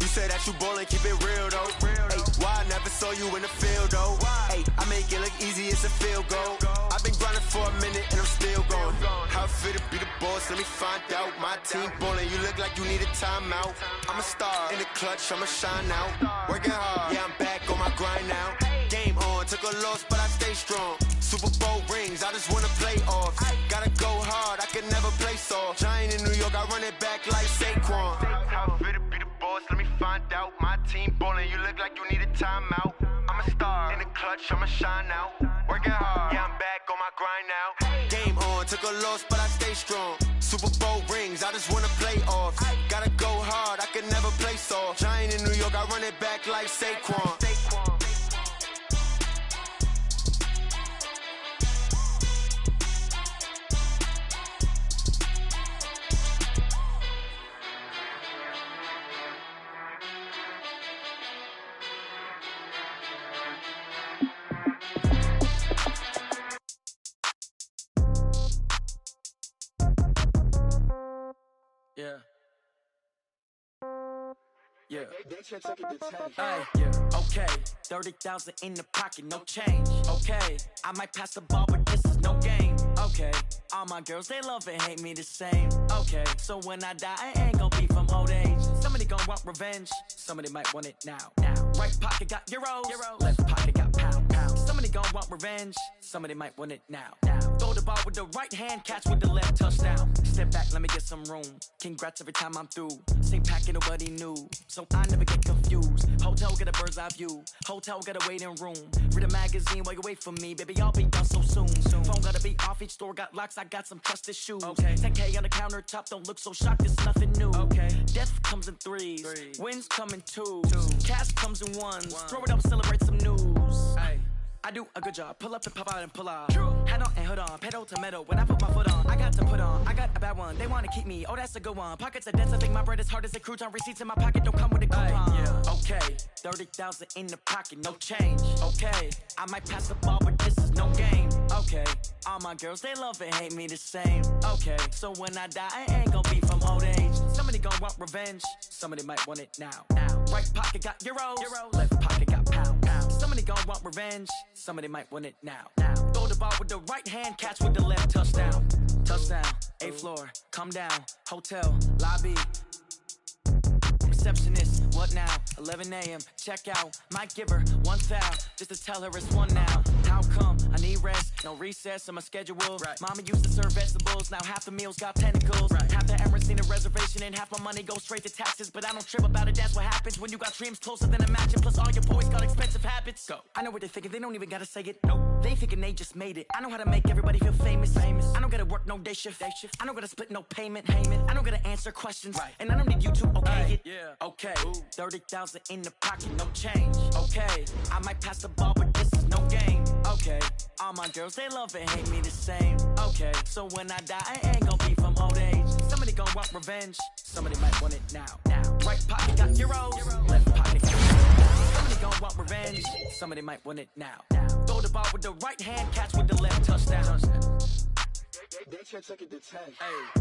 You said that you ballin', keep it real though. Hey, why I never saw you in the field though? Hey, I make it look easy, it's a field goal. I've been grinding for a minute and I'm still going. How fit to be the boss, let me find out. My team ballin', you look like you need a timeout. I'm a star in the clutch, I'ma shine out. Working hard, yeah, I'm back on my grind now. Game on, took a loss, but I stay strong. Super Bowl rings, I just wanna play off. Gotta go hard, I can could never play soft. Giant in New York, I run it back like Saquon. Be the boss, let me find out. My team ballin', you look like you need a timeout. I'm a star, in the clutch, I'ma shine out. Working hard, yeah, I'm back on my grind now. Game on, took a loss, but I stay strong. Super Bowl rings, I just wanna play off. Gotta go hard, I can never play soft. Giant in New York, I run it back like Saquon. Yeah. Yeah. Yeah. Okay. 30,000 in the pocket, no change. Okay. I might pass the ball, but this is no game. Okay. All my girls, they love and hate me the same. Okay. So when I die, I ain't gon' be from old age. Somebody gon' want revenge. Somebody might want it now. Right pocket got euros. Left pocket got pound. Somebody gon' want revenge. Somebody might want it now. Throw the ball with the right hand, catch with the left, touchdown. Step back, let me get some room. Congrats every time I'm through. Same packet, nobody knew, so I never get confused. Hotel get a bird's eye view. Hotel got a waiting room. Read a magazine while you wait for me, baby. I'll be done so soon. Phone gotta be off. Each store got locks. I got some trusted shoes. Okay. 10K on the countertop. Don't look so shocked. It's nothing new. Okay. Death comes in threes. Wins come in twos. Cash comes in ones. Throw it up, celebrate some news. Ay. I do a good job. Pull up and pop out and pull out. Head on and hood on. Pedal to metal. When I put my foot on, I got to put on. I got a bad one. They want to keep me. Oh, that's a good one. Pockets are dense. I think my bread is hard as a crouton. Receipts in my pocket don't come with a coupon. Yeah. Okay. 30,000 in the pocket. No change. Okay. I might pass the ball, but this is no game. Okay. All my girls, they love and hate me the same. Okay. So when I die, I ain't gonna be from old age. Somebody gon' want revenge. Somebody might want it now. Right pocket got euros. Left pocket got pound. Somebody gon' want revenge. Somebody might want it now. Throw the ball with the right hand, catch with the left, touchdown. Touchdown, 8th floor, come down, hotel, lobby. Receptionist, what now? 11 a.m., check out. Might give her one foul, just to tell her it's one now. How come? I need rest, no recess in my schedule. Right. Mama used to serve vegetables, now half the meals got tentacles. Right. Half the Emirates need a reservation and half my money goes straight to taxes. But I don't trip about it, that's what happens when you got dreams closer than a match. And plus all your boys got expensive habits. Go. I know what they're thinking, they don't even gotta say it. Nope. They thinking they just made it. I know how to make everybody feel famous. I don't gotta work no day shift. I don't gotta split no payment. I don't gotta answer questions. Right. And I don't need you to okay it. Yeah. Okay. 30,000 in the pocket, no change. Okay. I might pass the ball, but this is no game. Okay. All my girls, they love and hate me the same. Okay. So when I die, I ain't gon' be from old age. Somebody gon' want revenge. Somebody might want it now. Right pocket got euros. Left pocket got somebody gon' want revenge. Somebody might want it now. Throw the ball with the right hand, catch with the left, touchdown. They should take it to 10. Hey.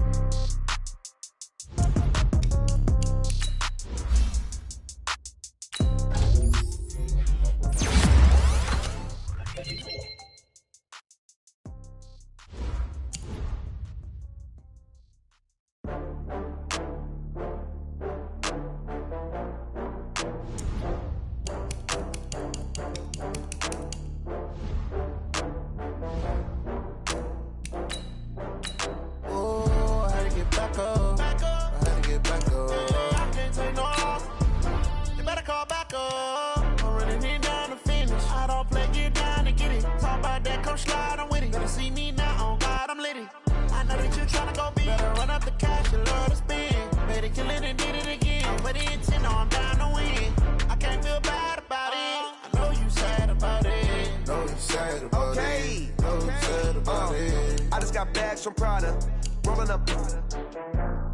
From Prada, rolling up.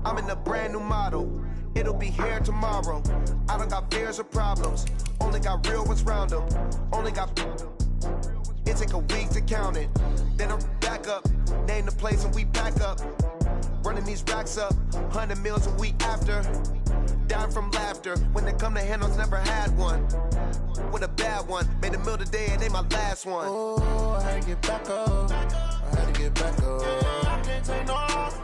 I'm in a brand new model. It'll be here tomorrow. I don't got fears or problems. Only got real ones round them. Only got. It take a week to count it. Then I'm back up. Name the place and we pack up. Running these racks up. 100 meals a week after. Down from laughter. When they come to handles, never had one. With a bad one. Made a meal today and they my last one. Oh, I had to get back up. I had to get back up. I can't take no loss.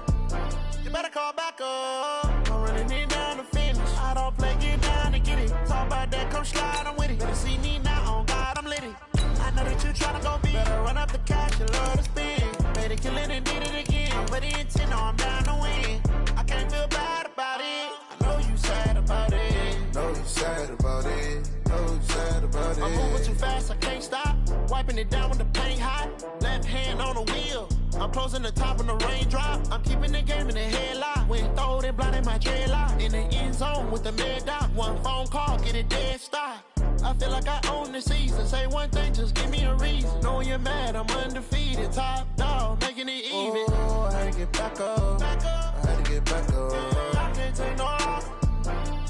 You better call back up. I'm running it down to finish. I don't play, get down to get it. Talk about that, come slide, I'm with it. Better see me now, on God, I'm litty. I know that you tryna go big. Better run up the cash, you love to spin. Made it, kill it, and did it again. I'm with the intent on Moving too fast, I can't stop. Wiping it down when the paint hot. Left hand on the wheel. I'm closing the top when the raindrop. I'm keeping the game in the headlock. When throw it blind in my dreadlock. In the end zone with the mid dot. One phone call, get it dead stop. I feel like I own the season. Say one thing, just give me a reason. Knowing you're mad, I'm undefeated. Top dog, making it even. Oh, I had to get back up. I had to get back up. I can't take no off.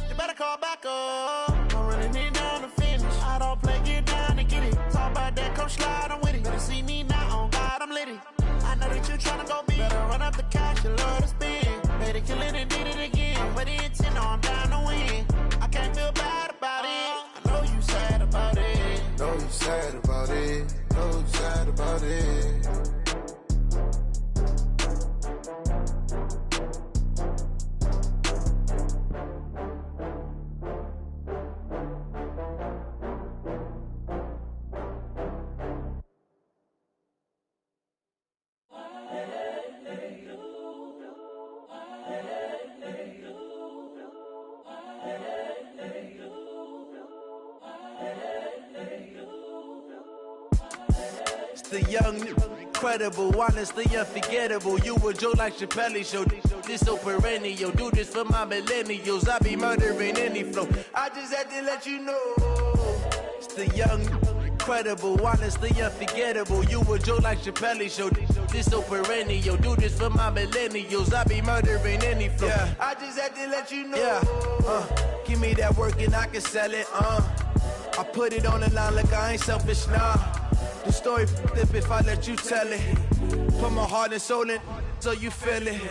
You better call back up. I'm running it down to finish. I don't play, get down to get it. Talk about that, come slide, I'm with it. Better see me now, on God, I'm lit it. I know that you tryna go big. Better run up the cash, you love to spend. Made it, kill it, and did it again. But the intent, no, I'm down to win. I can't feel bad about it. I know you sad about it. Know you sad about it. Know you sad about it. The young, incredible, honestly unforgettable. You a Joe like Chappelle show. This so perennial. Do this for my millennials. I be murdering any flow. I just had to let you know. It's the young, incredible, honestly unforgettable. You a Joe like Chappelle show. This so perennial. Do this for my millennials. I be murdering any flow. Yeah. I just had to let you know. Yeah. Give me that work and I can sell it. I put it on the line like I ain't selfish, nah. The story flip if I let you tell it. Put my heart and soul in so you feel it.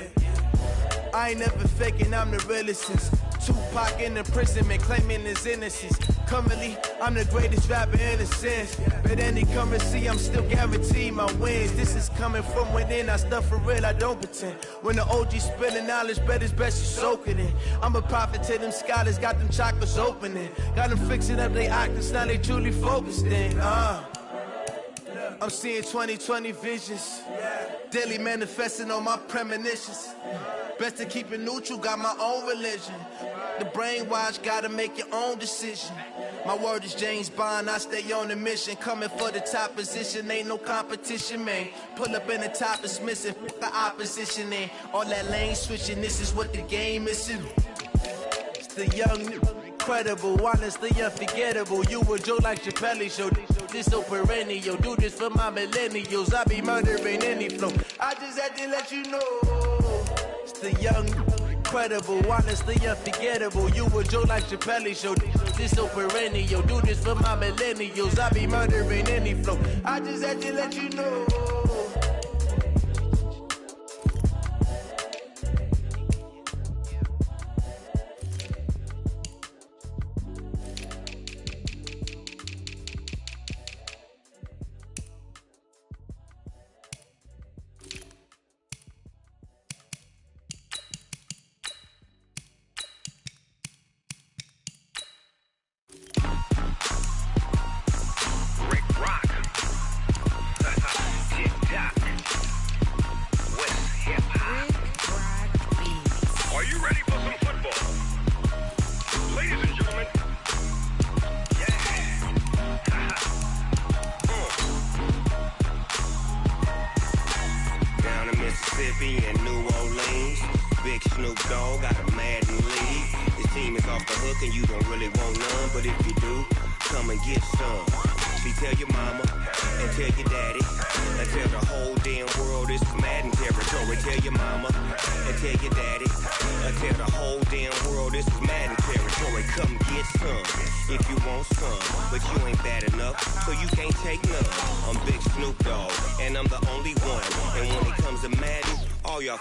I ain't never faking, I'm the realest since Tupac in the imprisonment, claiming his innocence. Currently, I'm the greatest rapper in a sense. But any currency, I'm still guaranteed my wins. This is coming from within, I stuff for real, I don't pretend. When the OG spilling knowledge, bet it's best you soak it in. I'm a prophet to them scholars, got them chakras opening. Got them fixing up they octaves, now they truly focused in. I'm seeing 2020 visions. Daily manifesting on my premonitions. Best to keep it neutral, got my own religion. The brainwash, gotta make your own decision. My word is James Bond, I stay on a mission. Coming for the top position, ain't no competition, man. Pull up in the top is missing, fuck the opposition, and all that lane switching, this is what the game is. It's the young, incredible, honestly unforgettable. You a Joe like Chappelle show. This so perennial. Do this for my millennials. I be murdering any flow. I just had to let you know. It's the young, incredible, honestly unforgettable. You a Joe like Chappelle show. This so perennial. Do this for my millennials. I be murdering any flow. I just had to let you know.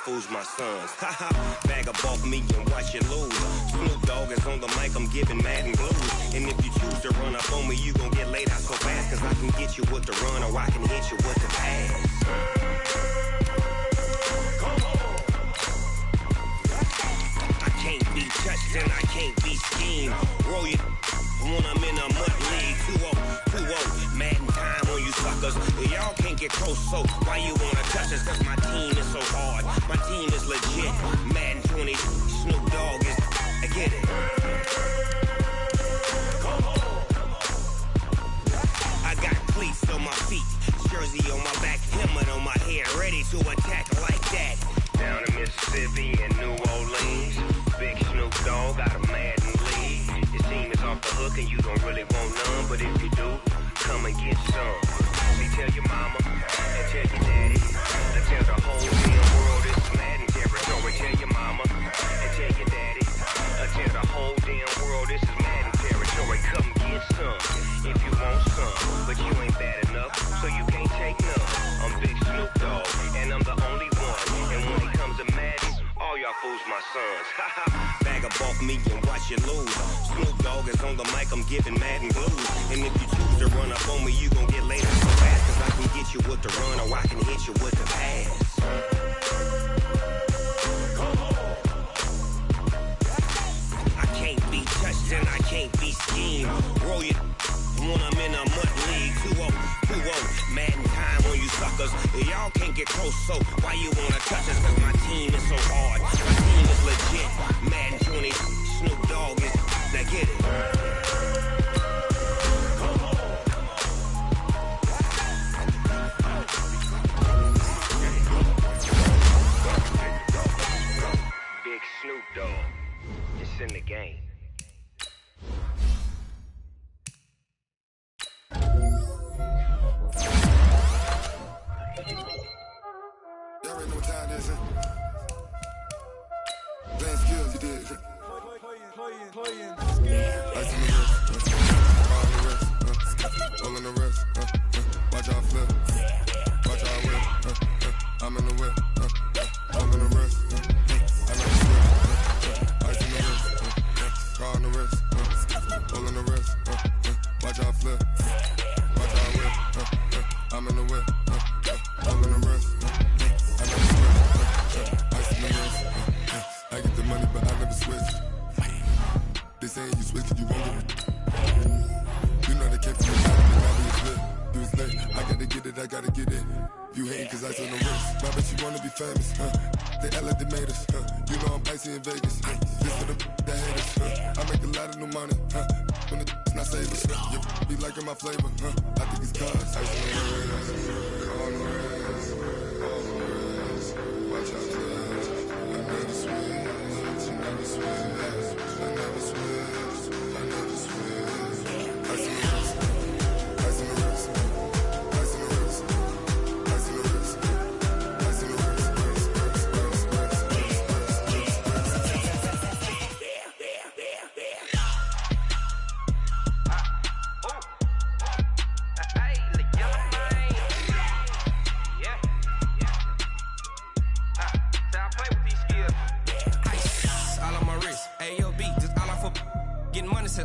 Fools my sons. Haha, bag up off me and watch you lose. Snoop Dogg is on the mic, I'm giving Madden blues. And if you choose to run up on me, you gon' get laid out so fast. Cause I can get you with the run or I can hit you with the pass. I can't be touched and I can't be schemed. Roll you when I'm in a mud league. 2-0, Madden time on you suckers. Y'all can't get close, so why you wanna touch us? Cause my team is so hard. My team is legit. Madden 20, Snoop Dogg is. I get it. jersey on my back, helmet on my head, ready to attack like that. Down in Mississippi and New Orleans, Big Snoop Dogg got a Madden league. Your team is off the hook and you don't really want none, but if you do, come and get some. See, tell your mama and tell your daddy, and tell the whole damn world it's Madden territory. Tell your mama and tell your daddy, and tell the whole damn world this is Madden territory. Come get some if you want some, but you ain't bad enough, so you can't take none. I'm Big Snoop Dogg, and I'm the only one. And when it comes to Madden, all y'all fools my sons. Bag up off me and watch you lose. Snoop Dogg is on the mic, I'm giving Madden blues. And if you choose to run up on me, you gon' get laid so fast. Cause I can get you with the run or I can hit you with the pass. I can't be touched and I can't be schemed. Roll you when I'm in a mud league. 2-0, Madden time on you suckers. Y'all can't get close, so why you wanna touch us? Cause my team is so hard. My team is legit. Madden 20, Snoop Dogg is, now get it. Big Snoop Dogg, it's in the game. Y'all already know what time it is, huh? Playing skills, you did. Ice on the wrist, car on the wrist, all on the wrist, watch out flip, watch out whip, I'm in the whip, all on the wrist, I know the script, ice on the wrist, car on the wrist, all on the wrist, watch out flip, watch out whip, I'm in the whip, all on the wrist, I know the script, ice on the wrist, I get the money but I never switch. They saying you switch, you won't get it. You know they kept you now we flip. You was late, I gotta get it. You hating cause ice on the wrist. I bet you wanna be famous, They act like they made us, You know I'm icy in Vegas, This for the that hate us, I make a lot of new money, When the not save us, You be liking my flavor, I think it's cause ice on the wrist, on the wrist, on the wrist. Watch out for us, I never switch, I never switch. I never switch, I never switch. Ice in the wrist, ice in the wrist, ice in the wrist, ice in the wrist, ice in the wrist,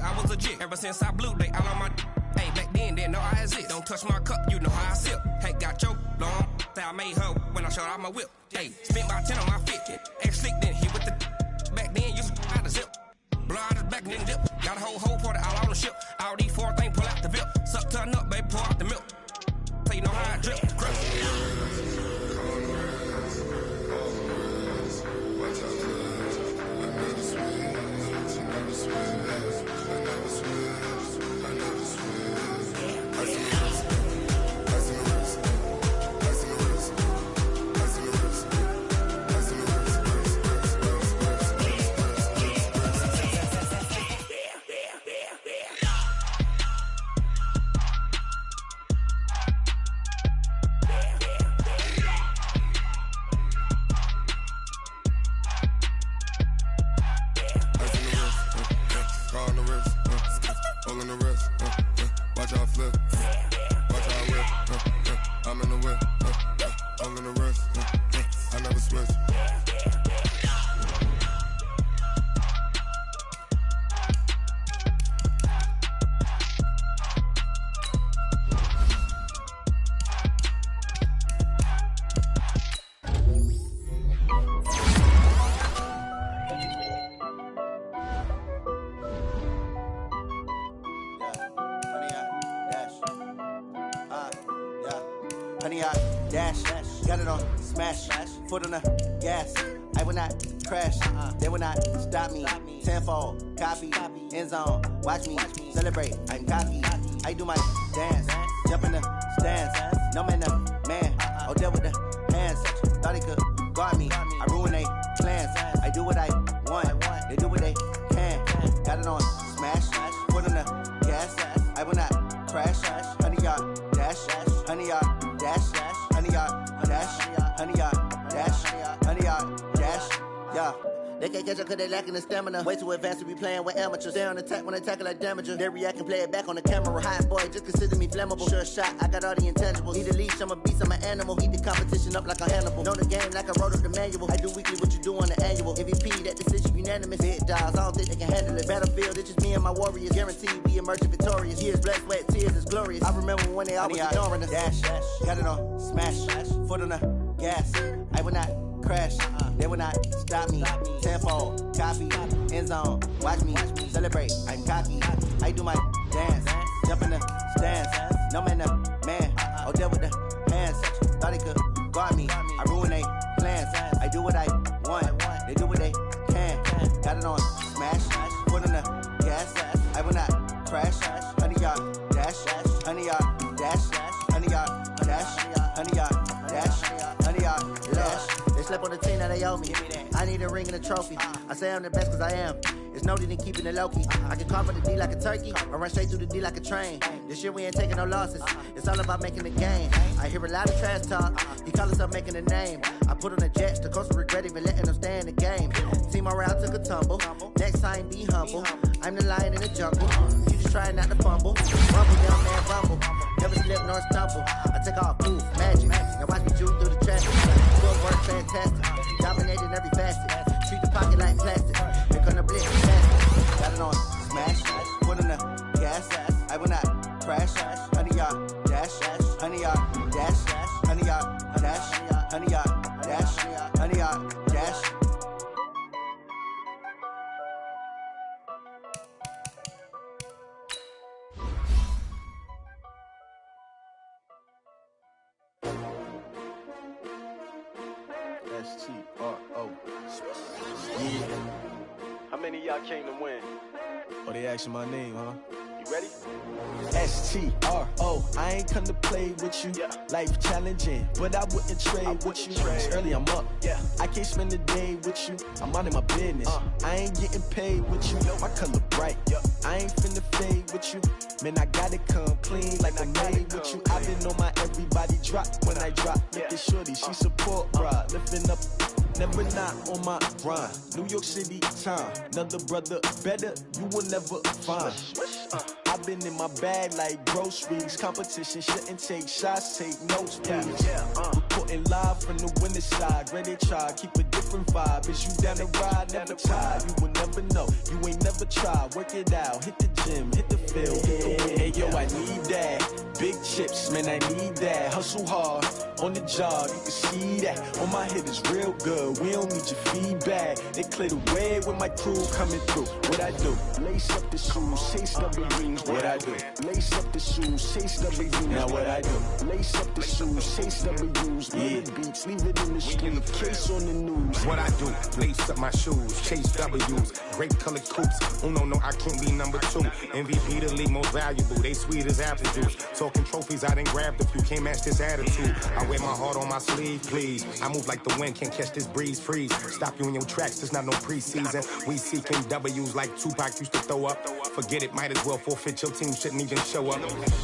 I was legit. Ever since I blew, they all on my. Hey, back then, didn't know I exist. Don't touch my cup, you know how I sip. Hey, got your long. Say I made her when I showed out my whip. Hey, spent about 10 on my fit. Ex slick, then hit with the. Back then, used to out the zip. Blow out his back, then dip. Got a whole party all on the ship. All these 4 things, pull out the VIP. Suck, turn up, baby, pour out the milk. So you know how I drip. Crush. watch out for us. I never switch, I never switch. I never switch, I never switch. Ice in the wrist, ice in the wrist, ice in the wrist, ice in the wrist, ice in the wrist. Car on the wrist, all on the wrist, watch out flip, watch out whip, I'm in the whip, all on the wrist, I never switch. Honey, I dash, got it on, smash, foot on the gas. I will not crash, they will not stop me. Tenfold, copy, end zone, watch me celebrate. I'm cocky, I do my dance, jump in the stands. No man, man. Oh, deal with the hands. Thought he could guard me. I ruin they plans. I do what I want. They do what they can. Got it on smash. Put on the gas. I will not crash. 100 yard dash. 100 yard dash. 100 yard dash. 100 yard dash. 100 yard dash. Yeah. They can't catch up cause they lacking the stamina. Way too advanced to be playing with amateurs. Stay on attack when they tackle like damager. They react and play it back on the camera. Hot boy, just consider me flammable. Sure shot, I got all the intangibles. Need a leash, I'm a beast, I'm an animal. Heat the competition up like a Hannibal. Know the game like I wrote up the manual. I do weekly what you do on the annual. MVP, that decision unanimous. Hit dials, I don't think they can handle it. Battlefield, it's just me and my warriors. Guaranteed we emerging victorious. Years, blood, sweat, tears, it's glorious. I remember when they always ignoring us. Dash, got it on smash. Foot on the gas. I will not crash. They will not stop me. Tenfold, copy, end zone. Watch me celebrate. I'm cocky. I do my dance. Jump in the stands. No man, man. Oh, deal with the hands. Thought he could guard me. I ruin they plans. I do what I want. They do what they can. Got it on smash. Put on the gas. I will not crash. 100 yard dash. 100 yard dash. 100 yard dash. 100 yard dash. 100 yard dash. They slept on the team that they owe me. I need a ring and a trophy. I say I'm the best cause I am. It's no need in keeping it low-key. I can carve for the D like a turkey, or run straight through the D like a train. This year we ain't taking no losses. It's all about making the game. I hear a lot of trash talk. He call himself making a name. I put on the Jets. The coach regret even letting them stay in the game. Team morale took a tumble. Next time be humble. I'm the lion in the jungle. You just trying not to fumble. Rumble, young man, rumble. Never slip nor stumble. I take off, poof, magic. Now watch me juke through the traffic. Footwork fantastic. Dominating every facet. Treat the pocket like plastic. Here come the blitz, fast. Got it on smash. Put on the gas. I will not crash. 100 yard dash. 100 yard dash. 100 yard dash. 100 yard dash. 100 yard dash. S-T-R-O. Yeah. How many of y'all came to win? Oh, they asking my name, huh? You ready? S-T-R-O. I ain't come to play with you. Yeah. Life challenging, but I wouldn't trade with you. It's early, I'm up. Yeah. I can't spend the day with you. I'm out of my business. I ain't getting paid with you. My color bright. I ain't finna fade with you. Man, I gotta come clean like I'm made with you. I've been on my everybody drop when I drop. Look at shorty, she support ride. Lifting up, never not on my grind. New York City time, another brother better, you will never find. I've been in my bag like groceries. Competition shouldn't take shots, take notes, please. Reporting live from the winning side. Ready to try, keep a different vibe. Is you down the ride, never tired. You will never know, you ain't never tried. Work it out, hit the gym, hit the field. Hey yo, I need that. Big chips, man, I need that. Hustle hard, on the job, you can see that. On my head is real good, we don't need your feedback. They clear the way with my crew coming through. What I do? Lace up the shoes, chase W's. What I do? Lace up the shoes, chase W's. Now what I do? Lace up the shoes, chase W's. Yeah. Beats, leave it in the street, case on the news. What I do? Lace up my shoes, chase W's. Great colored coops. Oh no, I can't be number 2. MVP the league most valuable. They sweet as apple juice. Talking trophies, I didn't grab the few. Can't match this attitude. I wear my heart on my sleeve, please. I move like the wind, can't catch this breeze, freeze. Stop you in your tracks, there's not no preseason. We seeking W's like Tupac used to throw up. Forget it, might as well forfeit. Your team shouldn't even show up.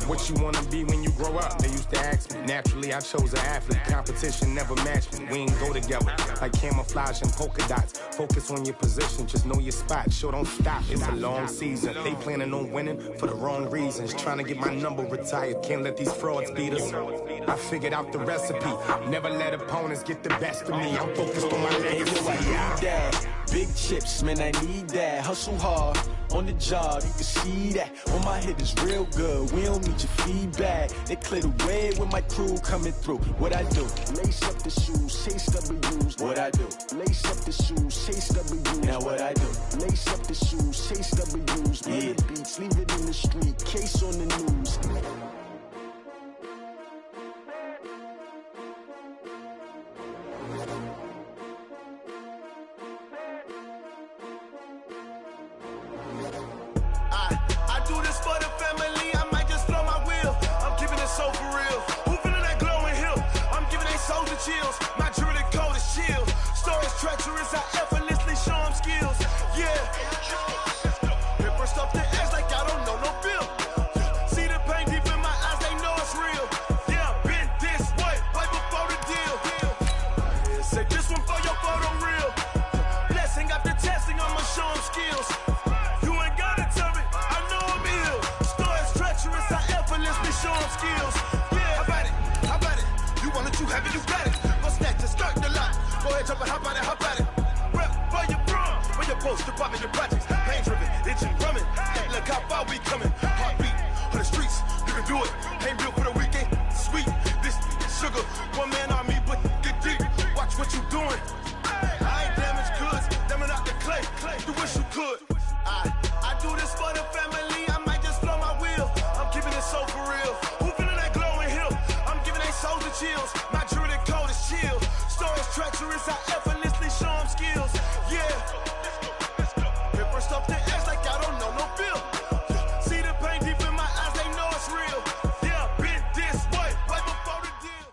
What you wanna be when you grow up? They used to ask me. Naturally, I chose an athlete. Competition never matched me. We ain't go together like camouflage and polka dots. Focus on your position, just know your spot. Sure, don't stop. It's a long season. They planning on winning for the wrong reasons. Trying to get my number retired. Can't let these frauds beat us. I figured out the recipe. Never let opponents get the best of me. I'm focused on my legacy. Big chips, man, I need that. Hustle hard, on the job, you can see that. On my head is real good, we don't need your feedback. They clear the way with my crew coming through. What I do? Lace up the shoes, chase W's. What I do? Lace up the shoes, chase W's. Now what I do? Lace up the shoes, chase W's. Yeah. Beats, leave it in the street, case on the news. I do this for the family, I might just blow my wheel. I'm keeping it so for real. Who feeling that chills. My jewelry code is chill. Stories treacherous, I effortlessly show them skills. Yeah. Paper stuff the edge like I don't know no bill. See the pain deep in my eyes, they know it's real. Yeah, been this way before the deal. Say this one for your photo reel. Blessing after testing, I'ma show them skills. You ain't gotta tell me, I know I'm ill. Stories treacherous, I effortlessly show them skills. Yeah, how about it? You want it, you have it, you got it. Go snatch it, start the lot. Go ahead, jump it, hop on it, hop at it. Rep for your bro, for your post, your poppin', your projects. Pain driven, itching, drumming. Hey, look how far we coming. Heartbeat on the streets, you can do it. Ain't built for the weekend, sweet. This sugar, one man on me, but get deep. Watch what you doing. I ain't damaged goods, damn it out the clay. You wish you could. I do this for the family, I might just blow my wheel. I'm keeping it so for real. Who feeling that glowing hill? I'm giving they souls the chills. My jewelry code is chill. Stories treacherous, I effortlessly show them skills. Yeah. Paper stuff the edge like I don't know no bill. See the pain deep in my eyes, they know it's real. Yeah, been this way right before the deal.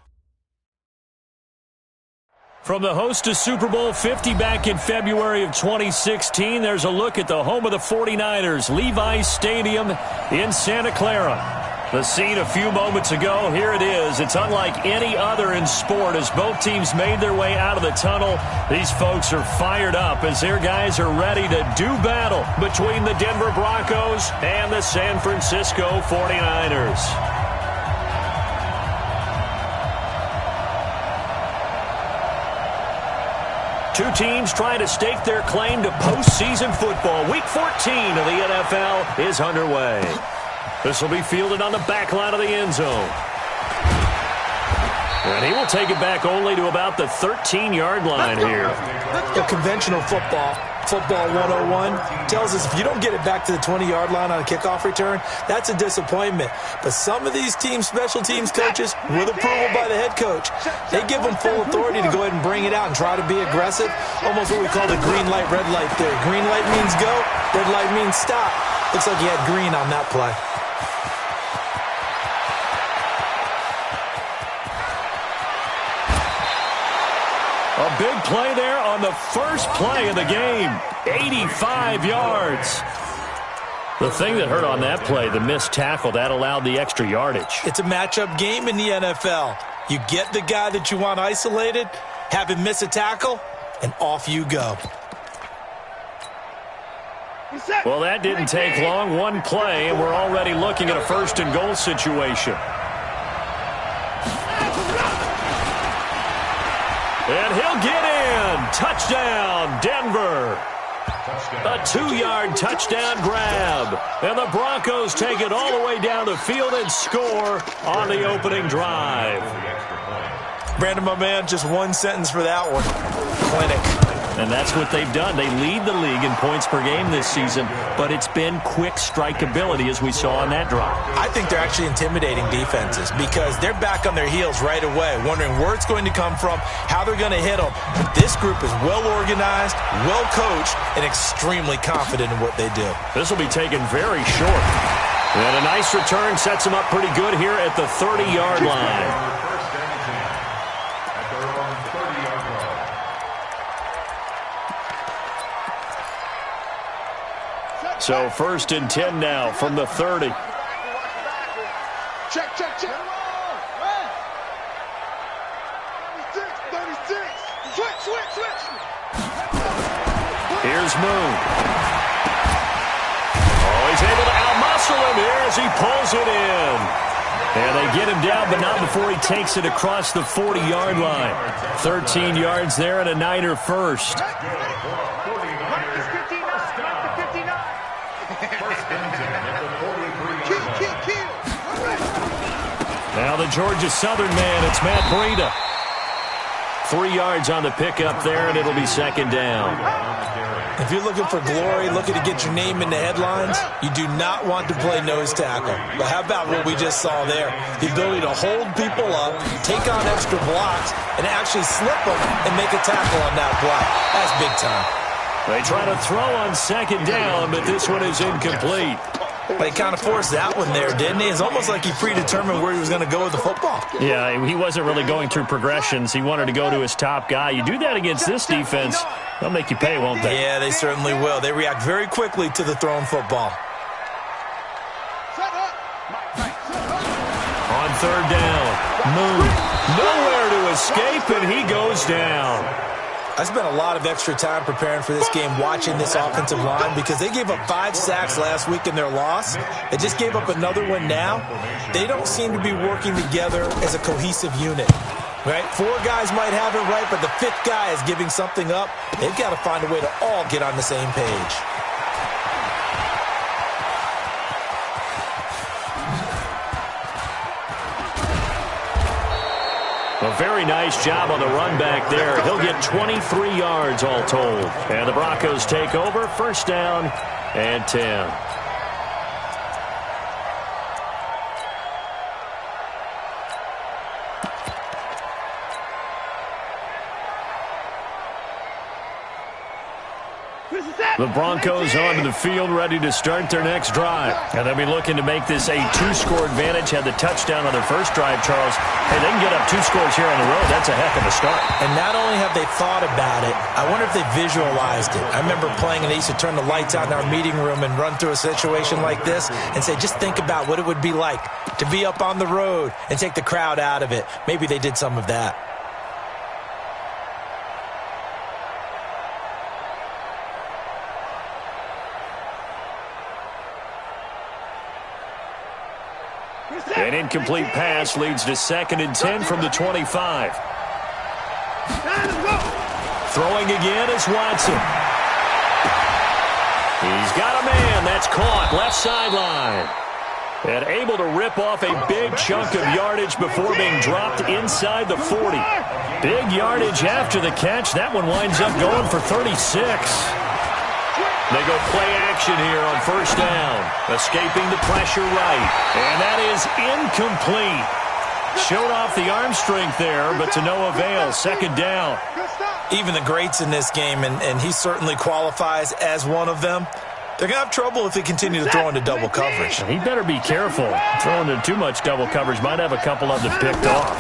From the host to Super Bowl 50 back in February of 2016, there's a look at the home of the 49ers, Levi's Stadium in Santa Clara. The scene a few moments ago, here it is. It's unlike any other in sport as both teams made their way out of the tunnel. These folks are fired up as their guys are ready to do battle between the Denver Broncos and the San Francisco 49ers. Two teams trying to stake their claim to postseason football. Week 14 of the NFL is underway. This will be fielded on the back line of the end zone. And he will take it back only to about the 13-yard line here. The conventional football 101, tells us if you don't get it back to the 20-yard line on a kickoff return, that's a disappointment. But some of these team special teams coaches, with approval by the head coach, they give them full authority to go ahead and bring it out and try to be aggressive. Almost what we call the green light, red light theory. Green light means go, red light means stop. Looks like he had green on that play. A big play there on the first play of the game. 85 yards. The thing that hurt on that play, the missed tackle, that allowed the extra yardage. It's a matchup game in the NFL. You get the guy that you want isolated, have him miss a tackle, and off you go. Well, that didn't take long. One play, and we're already looking at a first-and-goal situation. And he'll get in. Touchdown, Denver. A 2-yard touchdown grab. And the Broncos take it all the way down the field and score on the opening drive. Brandon, my man, just one sentence for that one. Clinic. And that's what they've done. They lead the league in points per game this season, but it's been quick strikeability as we saw on that drive. I think they're actually intimidating defenses because they're back on their heels right away, wondering where it's going to come from, how they're going to hit them. But this group is well organized, well coached, and extremely confident in what they do. This will be taken very short. And a nice return sets them up pretty good here at the 30-yard line. So 1st and 10 now from the 30. Check. 36. Switch. Here's Moon. Oh, he's able to outmuscle him here as he pulls it in. And they get him down, but not before he takes it across the 40-yard line. 13 yards there and a Niner first. Now the Georgia Southern man, it's Matt Breida. 3 yards on the pickup there, and it'll be second down. If you're looking for glory, looking to get your name in the headlines, you do not want to play nose tackle. But how about what we just saw there? The ability to hold people up, take on extra blocks, and actually slip them and make a tackle on that block. That's big time. They try to throw on second down, but this one is incomplete. But he kind of forced that one there, didn't he? It's almost like he predetermined where he was going to go with the football. Yeah, he wasn't really going through progressions. He wanted to go to his top guy. You do that against this defense, they'll make you pay, won't they? Yeah, they certainly will. They react very quickly to the thrown football. On third down, Moon nowhere to escape, and he goes down. I spent a lot of extra time preparing for this game watching this offensive line because they gave up 5 sacks last week in their loss. They just gave up another one now. They don't seem to be working together as a cohesive unit. Right? 4 guys might have it right, but the 5th guy is giving something up. They've got to find a way to all get on the same page. A very nice job on the run back there. He'll get 23 yards all told. And the Broncos take over, first down and 10. The Broncos onto the field, ready to start their next drive. And they'll be looking to make this a 2-score advantage. Had the touchdown on their first drive, Charles. Hey, they can get up 2 scores here on the road. That's a heck of a start. And not only have they thought about it, I wonder if they visualized it. I remember playing, and they used to turn the lights out in our meeting room and run through a situation like this and say, just think about what it would be like to be up on the road and take the crowd out of it. Maybe they did some of that. An incomplete pass leads to 2nd and 10 from the 25. Throwing again is Watson. He's got a man. That's caught. Left sideline. And able to rip off a big chunk of yardage before being dropped inside the 40. Big yardage after the catch. That one winds up going for 36. They go play action here on first down. Escaping the pressure right. And that is incomplete. Showed off the arm strength there, but to no avail. 2nd down. Even the greats in this game, and he certainly qualifies as one of them, they're going to have trouble if they continue to throw into double coverage. He better be careful. Throwing into too much double coverage might have a couple of them picked off.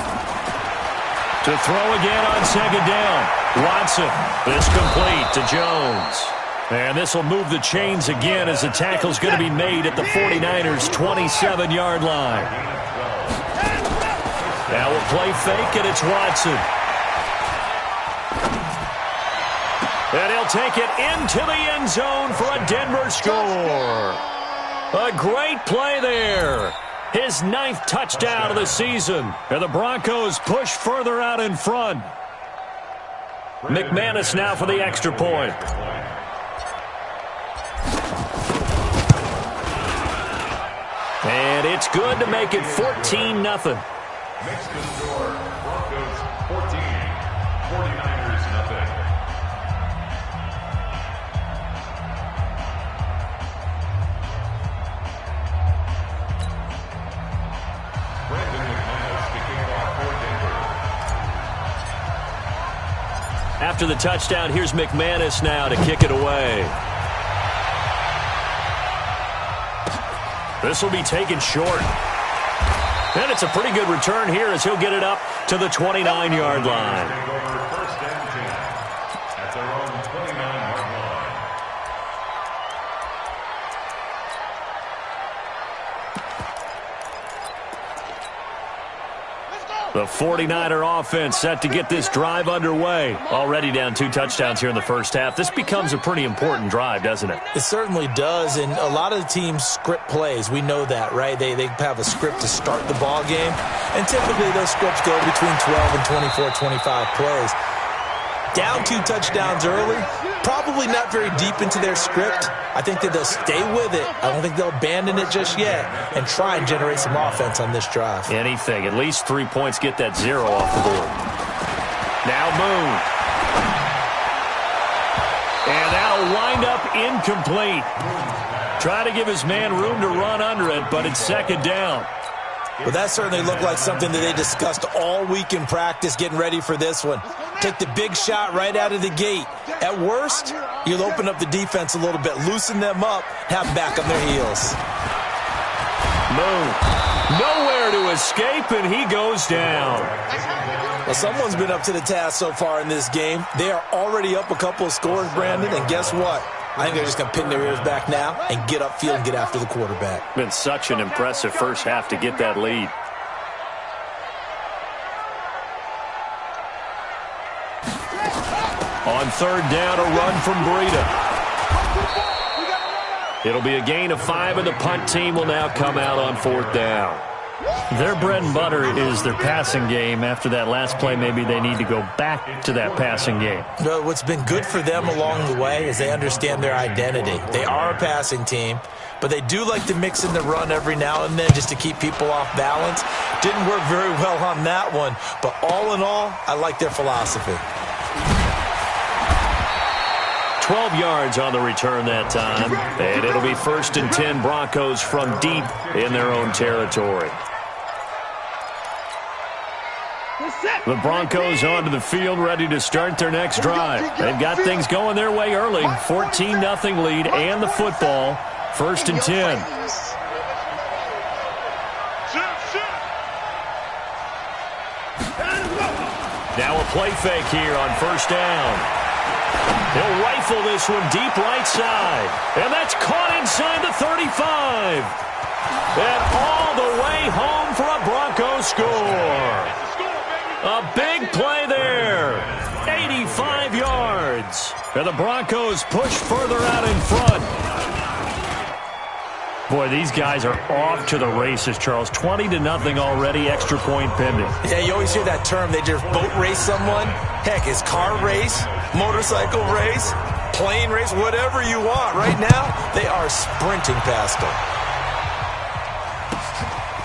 To throw again on 2nd down. Watson. This complete to Jones. And this will move the chains again as the tackle's going to be made at the 49ers' 27-yard line. Now we'll play fake, and it's Watson. And he'll take it into the end zone for a Denver score. A great play there. His 9th touchdown of the season. And the Broncos push further out in front. McManus now for the extra point. And it's good to make it 14-0. Makes the score Broncos 14, 49ers nothing. Brandon McManus to kick off for Denver. After the touchdown, here's McManus now to kick it away. This will be taken short. And it's a pretty good return here as he'll get it up to the 29-yard line. First and 10 at their own 29-yard line. The 49er offense set to get this drive underway. Already down 2 touchdowns here in the first half. This becomes a pretty important drive, doesn't it? It certainly does, and a lot of the teams script plays. We know that, right? They have a script to start the ball game, and typically those scripts go between 12 and 24, 25 plays. Down 2 touchdowns early, probably not very deep into their script. I think that they'll stay with it. I don't think they'll abandon it just yet and try and generate some offense on this drive. Anything. At least 3 points, get that 0 off the board. Now Moon. And that'll wind up incomplete. Try to give his man room to run under it, but it's 2nd down. Well, that certainly looked like something that they discussed all week in practice getting ready for this one. Take the big shot right out of the gate. At worst, you'll open up the defense a little bit, loosen them up, have them back on their heels. Moon. Nowhere to escape, and he goes down. Well, someone's been up to the task so far in this game. They are already up a couple of scores, Brandon, and guess what? I think they're just going to pin their ears back now and get upfield and get after the quarterback. Been such an impressive first half to get that lead. On third down, a run from Breida. It'll be a gain of 5, and the punt team will now come out on fourth down. Their bread and butter is their passing game. After that last play, maybe they need to go back to that passing game. No, what's been good for them along the way is they understand their identity. They are a passing team, but they do like to mix in the run every now and then just to keep people off balance. Didn't work very well on that one, but all in all, I like their philosophy. 12 yards on the return that time, and it'll be 1st and 10 Broncos from deep in their own territory. The Broncos onto the field, ready to start their next drive. They've got things going their way early. 14-0 lead and the football. 1st and 10. Now a play fake here on 1st down. He'll rifle this one deep right side. And that's caught inside the 35. And all the way home for a Broncos score. A big play there. 85 yards. And the Broncos push further out in front. Boy, these guys are off to the races, Charles. 20-0 already, extra point pending. Yeah, you always hear that term. They just boat race someone. Heck, it's car race, motorcycle race, plane race, whatever you want. Right now, they are sprinting past them.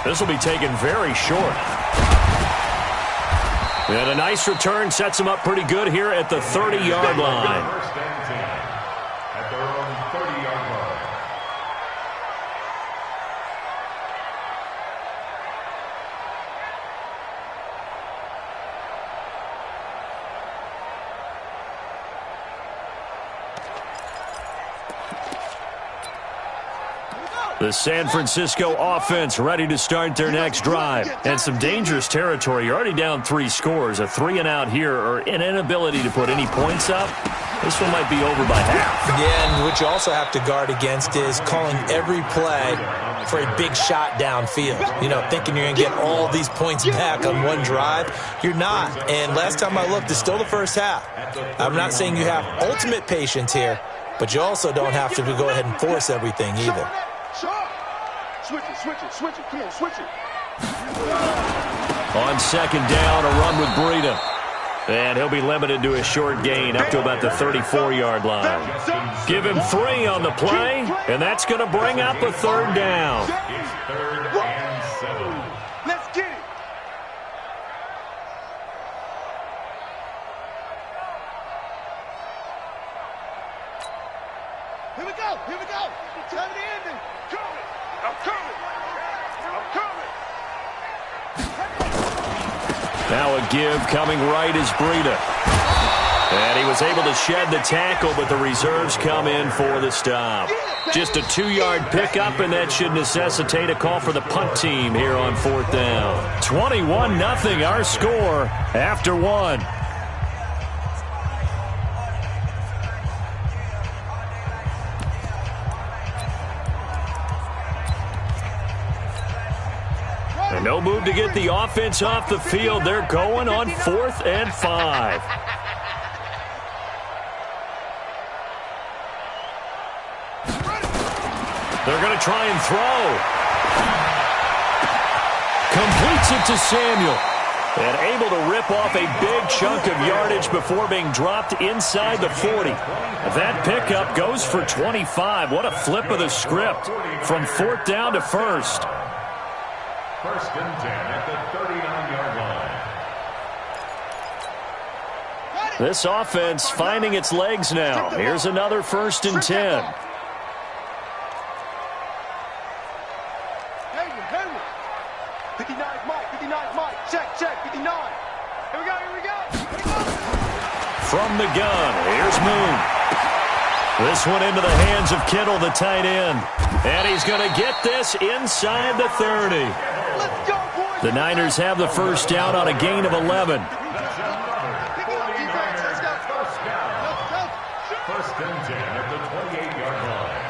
This will be taken very short. And a nice return sets them up pretty good here at the 30-yard line. First and 10 at their own 30-yard line. The San Francisco offense ready to start their next drive. And some dangerous territory. You're already down 3 scores. A 3-and-out here or an inability to put any points up. This one might be over by half. Yeah, and what you also have to guard against is calling every play for a big shot downfield. You know, thinking you're going to get all these points back on one drive. You're not. And last time I looked, it's still the first half. I'm not saying you have ultimate patience here, but you also don't have to go ahead and force everything either. Switch it. Come on, switch it. On second down, a run with Breida. And he'll be limited to a short gain up to about the 34-yard line. Give him 3 on the play, and that's going to bring up a 3rd down. 3rd and 7. Let's get it. Here we go. Time to end it. I'm coming. Now a give coming right is Breida. And he was able to shed the tackle, but the reserves come in for the stop. Just a 2-yard pickup, and that should necessitate a call for the punt team here on 4th down. 21-0 our score after 1. And no move to get the offense off the field. They're going on 4th and 5. They're going to try and throw. Completes it to Samuel. And able to rip off a big chunk of yardage before being dropped inside the 40. That pickup goes for 25. What a flip of the script from 4th down to 1st. 1st and 10 at the 39-yard line. This offense finding its legs now. Here's another 1st and 10. Henry. 59 Mike. Check. 59. Here we go. From the gun, here's Moon. This one into the hands of Kittle, the tight end. And he's going to get this inside the 30. Let's go, boys. The Niners have the first down on a gain of 11. First and 10 at the 28-yard line.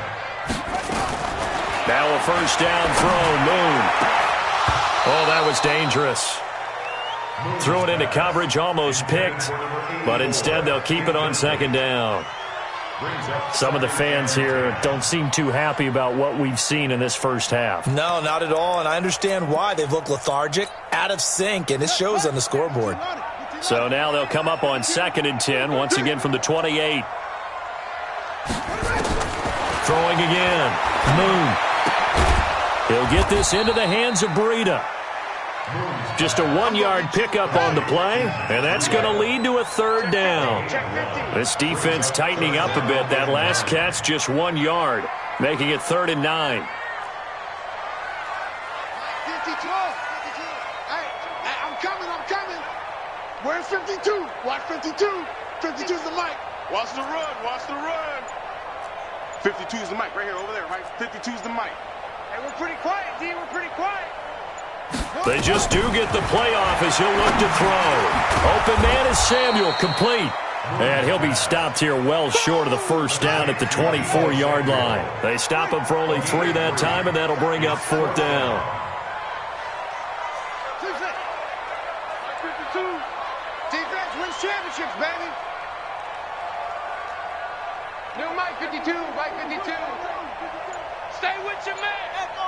Now a first down throw, Moon. Oh, that was dangerous. Threw it into coverage, almost picked, but instead they'll keep it on second down. Some of the fans here don't seem too happy about what we've seen in this first half. No, not at all, and I understand why. They've looked lethargic, out of sync, and it shows on the scoreboard. So now they'll come up on second and 10, once again from the 28. Throwing again. Moon. He'll get this into the hands of Breida. Just a 1-yard pickup on the play, and that's going to lead to a third down. This defense tightening up a bit. That last catch just 1 yard, making it 3rd and 9. 52. Hey, I'm coming. Where's 52? Watch 52. 52's the mic. Watch the run. 52's the mic right here, over there, right? 52's the mic. Hey, we're pretty quiet, D. We're pretty quiet. They just do get the playoff as he'll look to throw. Open man is Samuel, complete. And he'll be stopped here well short of the first down at the 24-yard line. They stop him for only 3 that time, and that'll bring up 4th down. 52. Defense wins championships, baby. New Mike 52, Mike 52. Stay with your man. Echo.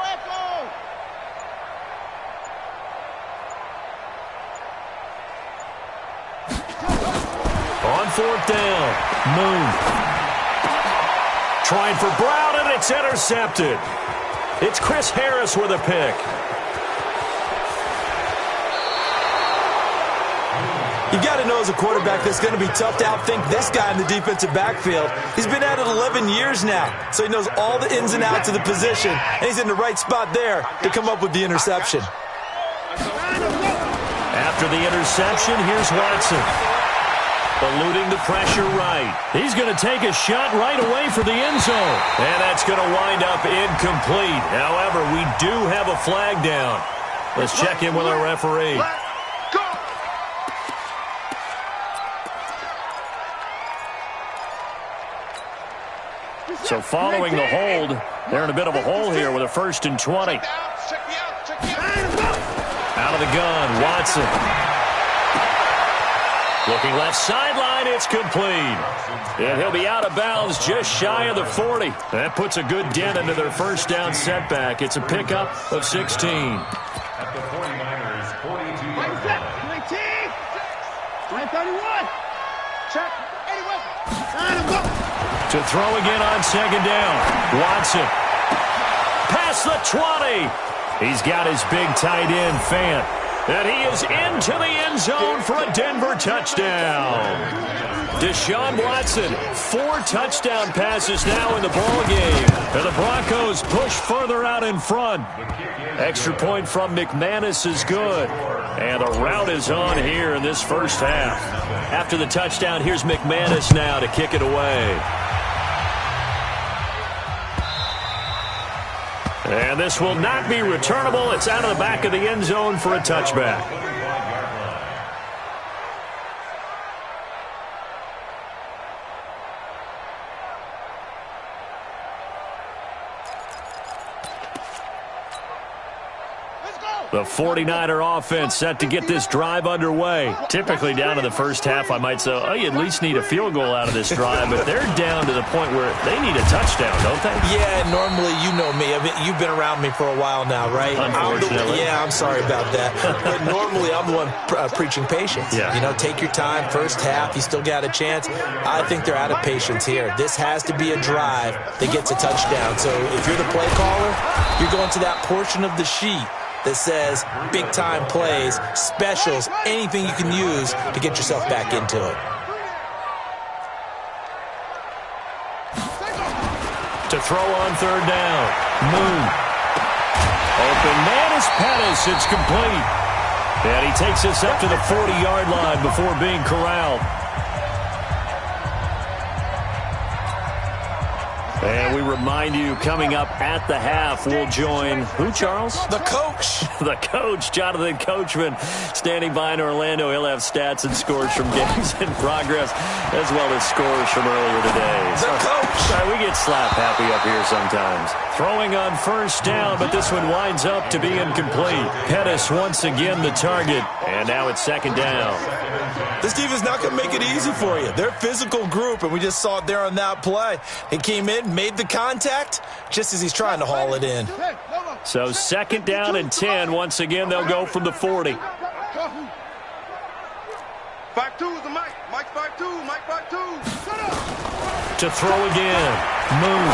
On 4th down, Moon. Trying for Brown, and it's intercepted. It's Chris Harris with a pick. You got to know as a quarterback that's going to be tough to outthink this guy in the defensive backfield. He's been at it 11 years now, so he knows all the ins and outs of the position, and he's in the right spot there to come up with the interception. After the interception, here's Watson. Eluding the pressure right. He's going to take a shot right away for the end zone. And that's going to wind up incomplete. However, we do have a flag down. Let's check in with our referee. So following the hold, they're in a bit of a hole here with a 1st and 20. Out of the gun, Watson. Looking left sideline, it's complete. And he'll be out of bounds just shy of the 40. That puts a good dent into their first down setback. It's a pickup of 16. At the 49ers, 42-yard line. 31. Check. 81. To throw again on second down. Watson. Past the 20. He's got his big tight end, Fant. And he is into the end zone for a Denver touchdown. Deshaun Watson, 4 touchdown passes now in the ballgame. And the Broncos push further out in front. Extra point from McManus is good. And the route is on here in this first half. After the touchdown, here's McManus now to kick it away. And this will not be returnable. It's out of the back of the end zone for a touchback. The 49er offense set to get this drive underway. Typically down to the first half, I might say, oh, you at least need a field goal out of this drive, but they're down to the point where they need a touchdown, don't they? Yeah, normally, you know me. I mean, you've been around me for a while now, right? Unfortunately. I'm sorry about that. But normally, I'm the one preaching patience. Yeah. You know, take your time. First half, you still got a chance. I think they're out of patience here. This has to be a drive that gets a touchdown. So if you're the play caller, you're going to that portion of the sheet that says big-time plays, specials, anything you can use to get yourself back into it. To throw on third down, Moon. Open man is Pettis. It's complete. And he takes us up to the 40-yard line before being corralled. And we remind you, coming up at the half, we'll join who, Charles? The coach. The coach, Jonathan Coachman, standing by in Orlando. He'll have stats and scores from games in progress, as well as scores from earlier today. The coach. Sorry, we get slap happy up here sometimes. Throwing on first down, but this one winds up to be incomplete. Pettis once again the target, and now it's second down. This defense is not going to make it easy for you. They're a physical group, and we just saw it there on that play. He came in, made the contact, just as he's trying to haul it in. So second down and 10. Once again, they'll go from the 40. 5-2 is the Mike. Mike 5-2. Mike 5-2. To throw again. Moon.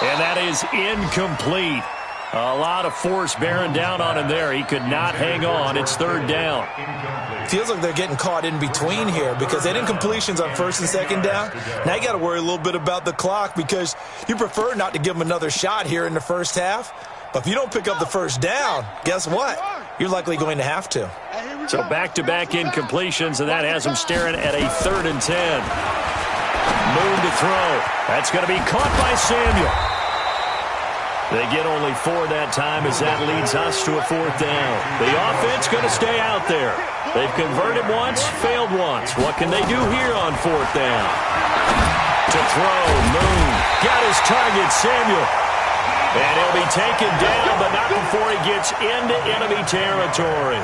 And that is incomplete. A lot of force bearing down on him there. He could not hang on. It's third down. Feels like they're getting caught in between here because they had incompletions on first and second down. Now you got to worry a little bit about the clock because you prefer not to give them another shot here in the first half. But if you don't pick up the first down, guess what? You're likely going to have to. So back-to-back incompletions, and that has them staring at a third and 10. Moon to throw. That's going to be caught by Samuel. They get only 4 that time as that leads us to a fourth down. The offense going to stay out there. They've converted once, failed once. What can they do here on fourth down? To throw, Moon. Got his target, Samuel. And he'll be taken down, but not before he gets into enemy territory.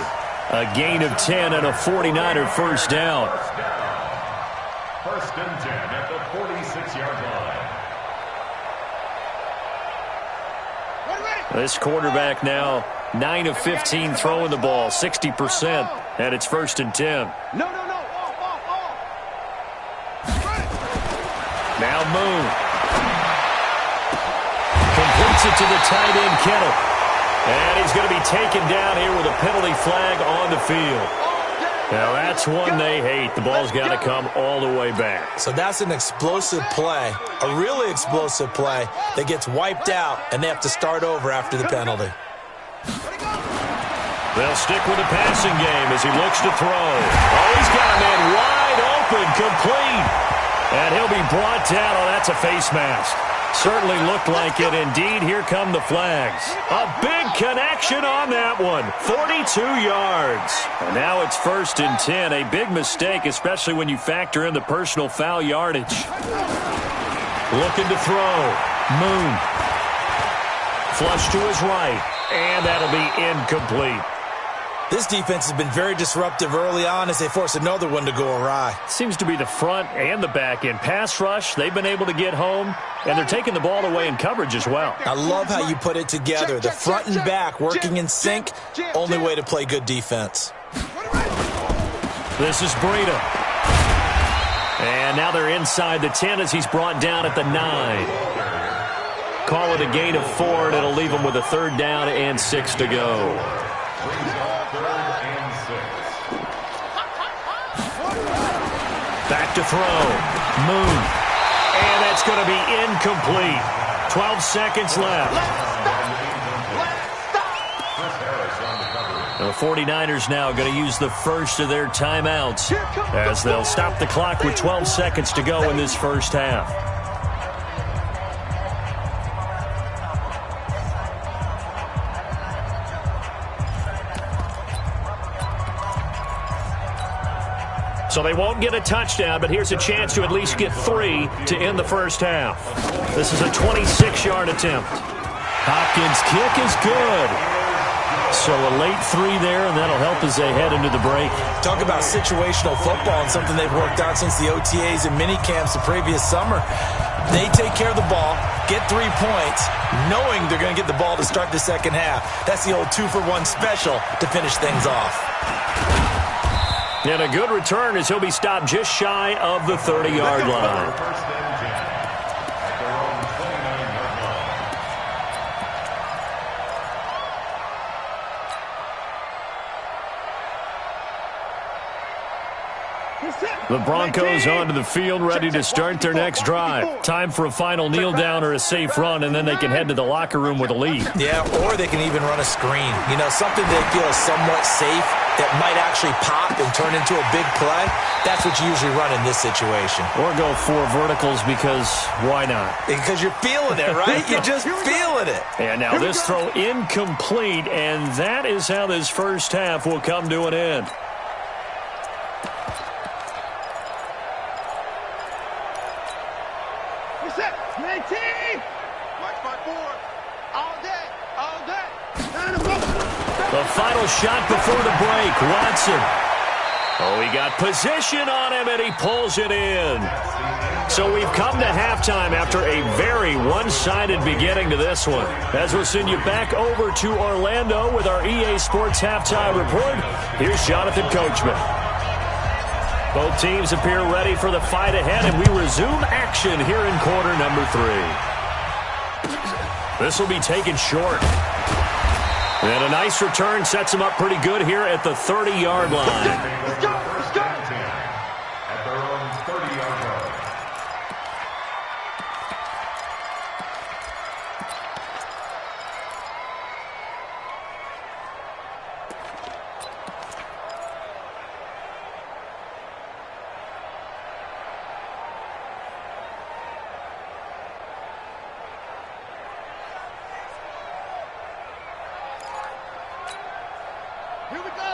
A gain of 10 and a 49er first down. First and 10 at the 46-yard line. This quarterback now 9 of 15 throwing the ball, 60%, and it's first and 10. Now Moon. Completes it to the tight end, Kittle. And he's going to be taken down here with a penalty flag on the field. Now that's one they hate. The ball's got to come all the way back. So that's an explosive play, a really explosive play that gets wiped out, and they have to start over after the penalty. They'll stick with the passing game as he looks to throw. Oh, he's got a man wide open, complete. And he'll be brought down. Oh, that's a face mask. Certainly looked like it. Indeed, here come the flags. A big connection on that one. 42 yards. And now it's first and 10. A big mistake, especially when you factor in the personal foul yardage. Looking to throw. Moon. Flush to his right. And that'll be incomplete. This defense has been very disruptive early on as they force another one to go awry. Seems to be the front and the back end. Pass rush, they've been able to get home, and they're taking the ball away in coverage as well. I love how you put it together. The front and back working in sync, only way to play good defense. This is Breida. And now they're inside the 10 as he's brought down at the 9. Call it a gain of 4, and it'll leave them with a third down and 6 to go. Back to throw. Moon. And that's going to be incomplete. 12 seconds left. The 49ers now going to use the first of their timeouts as they'll stop the clock with 12 seconds to go in this first half. So they won't get a touchdown, but here's a chance to at least get 3 to end the first half. This is a 26-yard attempt. Hopkins' kick is good. So a late 3 there, and that'll help as they head into the break. Talk about situational football and something they've worked out since the OTAs and mini camps the previous summer. They take care of the ball, get 3 points, knowing they're going to get the ball to start the second half. That's the old 2-for-1 special to finish things off. And a good return as he'll be stopped just shy of the 30-yard line. The Broncos onto the field, ready to start their next drive. Time for a final kneel down or a safe run, and then they can head to the locker room with a lead. Yeah, or they can even run a screen. You know, something they feel is somewhat safe that might actually pop and turn into a big play. That's what you usually run in this situation. Or go 4 verticals because why not? Because you're feeling it, right? You're just feeling it. And now this throw incomplete, and that is how this first half will come to an end. The final shot before the break, Watson. Oh, he got position on him, and he pulls it in. So we've come to halftime after a very one-sided beginning to this one. As we'll send you back over to Orlando with our EA Sports Halftime Report, here's Jonathan Coachman. Both teams appear ready for the fight ahead, and we resume action here in quarter number 3. This will be taken short. And a nice return sets him up pretty good here at the 30-yard line. Let's go, let's go. At their own 30-yard line.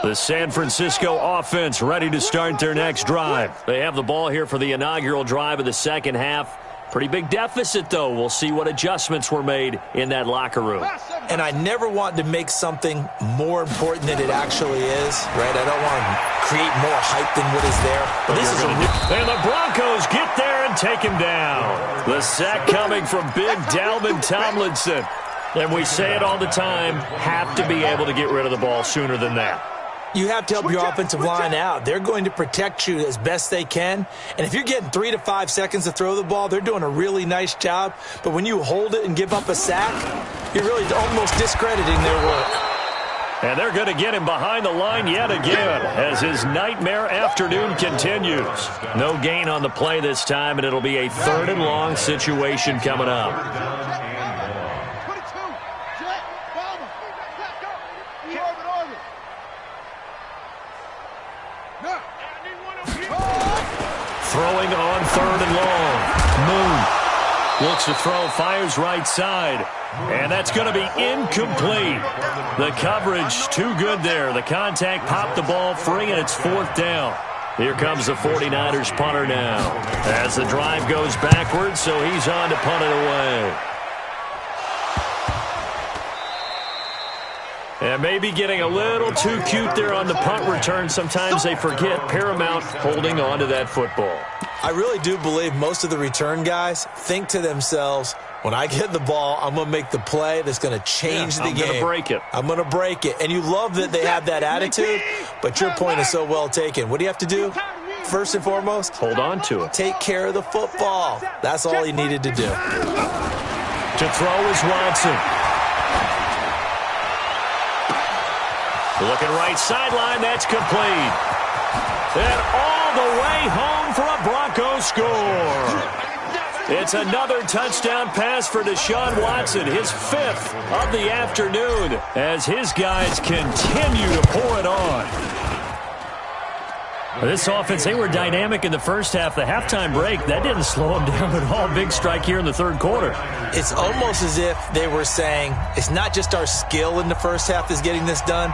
The San Francisco offense ready to start their next drive. They have the ball here for the inaugural drive of the second half. Pretty big deficit, though. We'll see what adjustments were made in that locker room. And I never want to make something more important than it actually is, right? I don't want to create more hype than what is there. But this is and the Broncos get there and take him down. The sack coming from big Dalvin Tomlinson. And we say it all the time, have to be able to get rid of the ball sooner than that. You have to help your offensive line out. They're going to protect you as best they can. And if you're getting 3 to 5 seconds to throw the ball, they're doing a really nice job. But when you hold it and give up a sack, you're really almost discrediting their work. And they're going to get him behind the line yet again as his nightmare afternoon continues. No gain on the play this time, and it'll be a 3rd and long situation coming up. Throwing on 3rd and long. Moon looks to throw, fires right side. And that's going to be incomplete. The coverage too good there. The contact popped the ball free, and it's 4th down. Here comes the 49ers punter now. As the drive goes backwards, so he's on to punt it away. And maybe getting a little too cute there on the punt return. Sometimes they forget Paramount holding on to that football. I really do believe most of the return guys think to themselves, when I get the ball, I'm going to make the play that's going to change the game. I'm going to break it. I'm going to break it. And you love that they have that attitude, but your point is so well taken. What do you have to do? First and foremost, hold on to it. Take care of the football. That's all he needed to do. To throw is Watson. Looking right sideline, that's complete. And all the way home for a Broncos score. It's another touchdown pass for Deshaun Watson, his 5th of the afternoon, as his guys continue to pour it on. This offense, they were dynamic in the first half. The halftime break, that didn't slow them down at all. Big strike here in the 3rd quarter. It's almost as if they were saying, it's not just our skill in the first half that's getting this done,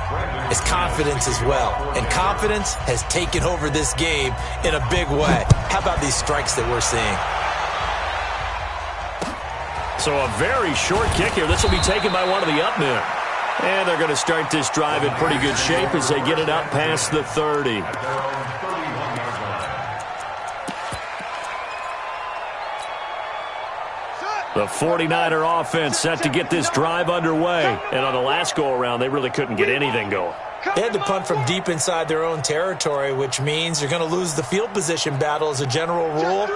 it's confidence as well. And confidence has taken over this game in a big way. How about these strikes that we're seeing? So a very short kick here. This will be taken by one of the up men. And they're going to start this drive in pretty good shape as they get it up past the 30. The 49er offense set to get this drive underway. And on the last go-around, they really couldn't get anything going. They had to punt from deep inside their own territory, which means you're going to lose the field position battle as a general rule.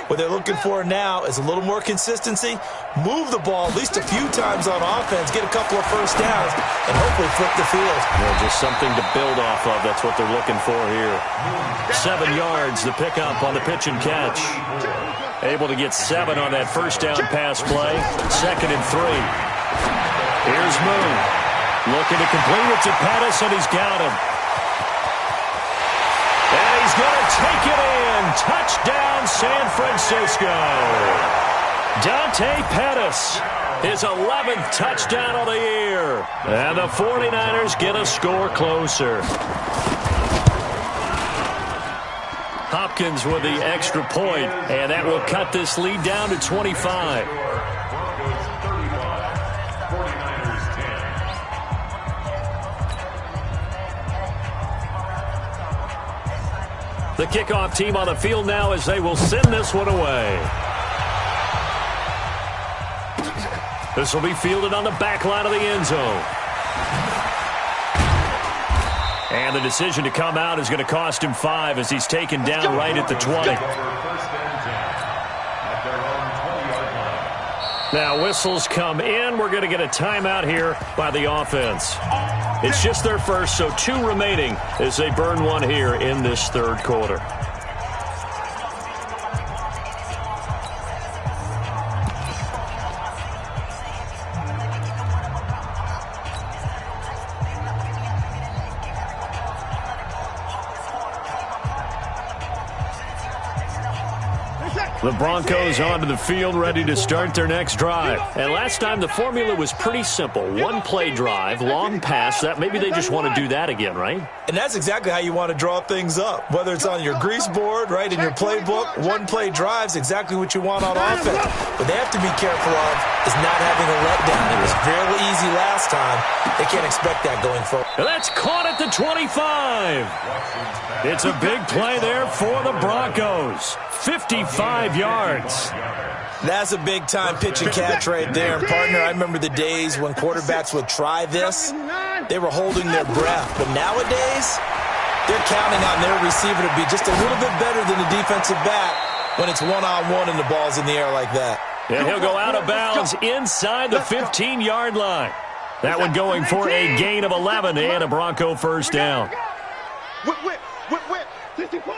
What they're looking for now is a little more consistency, move the ball at least a few times on offense, get a couple of first downs, and hopefully flip the field. Yeah, just something to build off of. That's what they're looking for here. 7 yards, the pickup on the pitch and catch. Able to get 7 on that first down pass play. 2nd and 3. Here's Moon. Looking to complete it to Pettis, and he's got him. And he's going to take it in. Touchdown, San Francisco. Dante Pettis, his 11th touchdown of the year. And the 49ers get a score closer. Hopkins with the extra point, and that will cut this lead down to 25. The kickoff team on the field now as they will send this one away. This will be fielded on the back line of the end zone. And the decision to come out is going to cost him 5 as he's taken down right at the 20. Now whistles come in. We're going to get a timeout here by the offense. It's just their first, so 2 remaining as they burn one here in this third quarter. The Broncos onto the field, ready to start their next drive. And last time, the formula was pretty simple. 1-play drive, long pass. That maybe they just want to do that again, right? And that's exactly how you want to draw things up. Whether it's on your grease board, right, in your playbook, 1-play drive's exactly what you want on offense. What they have to be careful of is not having a letdown. It was fairly easy last time. They can't expect that going forward. And that's caught at the 25. It's a big play there for the Broncos. 55 yards. That's a big-time pitch and catch right there. And, partner, I remember the days when quarterbacks would try this. They were holding their breath. But nowadays, they're counting on their receiver to be just a little bit better than the defensive back when it's one-on-one and the ball's in the air like that. And he'll go out of bounds inside the 15-yard line. That one going for a gain of 11 and a Bronco first down. Whip. 64.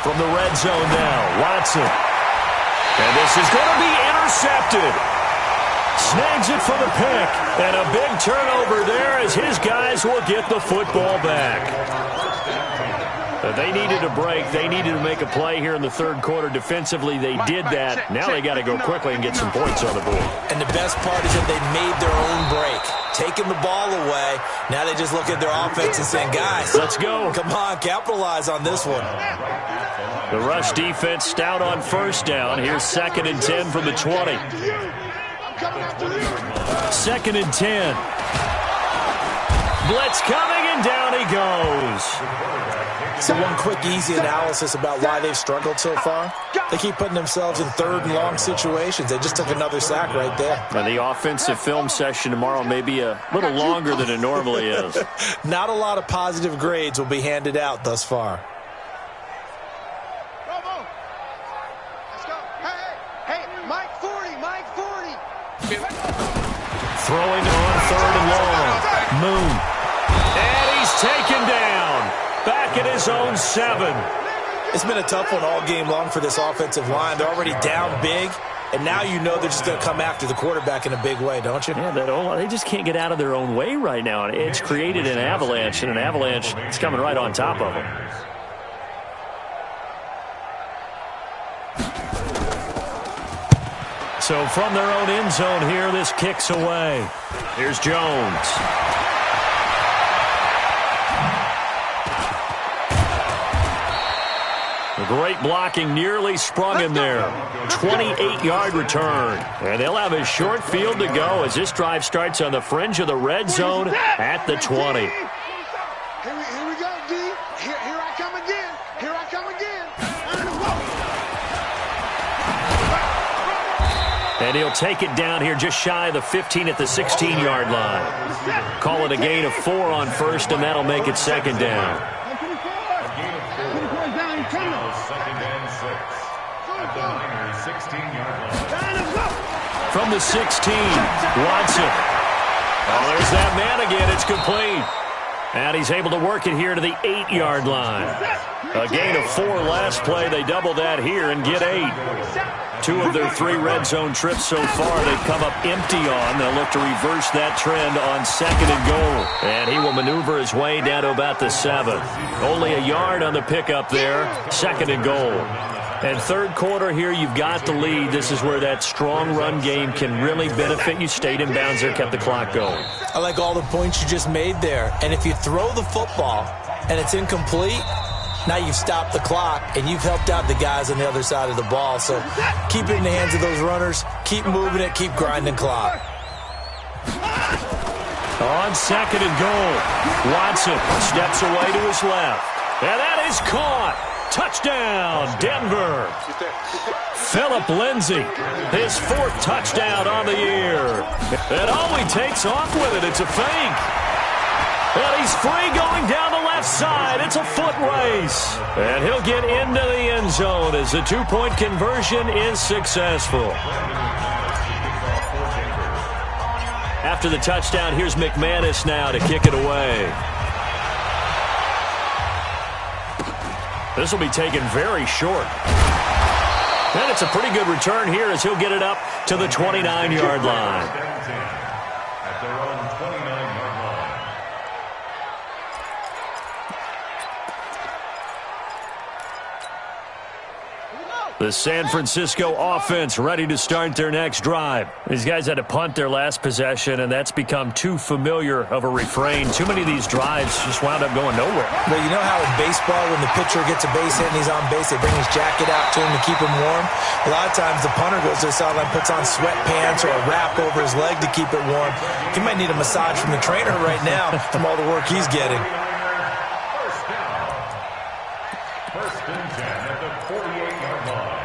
From the red zone now, Watson. And this is going to be intercepted. Snags it for the pick. And a big turnover there as his guys will get the football back. They needed a break. They needed to make a play here in the third quarter. Defensively, they did that. Now they got to go quickly and get some points on the board. And the best part is that they made their own break. Taking the ball away. Now they just look at their offense and saying, guys, let's go. Come on, capitalize on this one. The rush defense stout on first down. Here's 2nd and 10 from the 20. 2nd and 10. Blitz coming, and down he goes. So one quick, easy analysis about why they've struggled so far. They keep putting themselves in 3rd and long situations. They just took another sack right there. And the offensive film session tomorrow may be a little longer than it normally is. Not a lot of positive grades will be handed out thus far. Let's go. Hey, Mike 40. Throwing on 3rd and long. Moon. And he's taken down. Back at his own 7. It's been a tough one all game long for this offensive line. They're already down big, and now you know they're just going to come after the quarterback in a big way, don't you? Yeah, they just can't get out of their own way right now. It's created an avalanche, and an avalanche is coming right on top of them. So from their own end zone here, this kicks away. Here's Jones. Great blocking, nearly sprung him there. 28-yard return. And they'll have a short field to go as this drive starts on the fringe of the red zone at the 20. Here we go, D. Here I come again. Here I come again. And he'll take it down here just shy of the 15 at the 16-yard line. Call it a gain of 4 on first, and that'll make it second down. Second and 6 at the Niners 16-yard line. From the 16, Watson. Oh, there's that man again. It's complete. And he's able to work it here to the 8-yard line. A gain of 4 last play. They double that here and get 8. 2 of their 3 red zone trips so far they've come up empty on. They'll look to reverse that trend on second and goal. And he will maneuver his way down to about the 7. Only a yard on the pickup there. Second and goal. And third quarter here, you've got the lead. This is where that strong run game can really benefit you. Stayed in bounds there, kept the clock going. I like all the points you just made there. And if you throw the football and it's incomplete, now you've stopped the clock and you've helped out the guys on the other side of the ball. So keep it in the hands of those runners. Keep moving it. Keep grinding clock. On second and goal, Watson steps away to his left. And that is caught. Touchdown, Denver. Phillip Lindsay, his 4th touchdown on the year. And all he takes off with it, it's a fake. And he's free going down the left side. It's a foot race. And he'll get into the end zone as the 2-point conversion is successful. After the touchdown, here's McManus now to kick it away. This will be taken very short. And it's a pretty good return here as he'll get it up to the 29-yard line. At their own 29-yard line. The San Francisco offense ready to start their next drive. These guys had to punt their last possession, and that's become too familiar of a refrain. Too many of these drives just wound up going nowhere. Well, you know how in baseball, when the pitcher gets a base hit and he's on base, they bring his jacket out to him to keep him warm? A lot of times the punter goes to the sideline, puts on sweatpants or a wrap over his leg to keep it warm. He might need a massage from the trainer right now from all the work he's getting. First and 10 at the 48-yard line.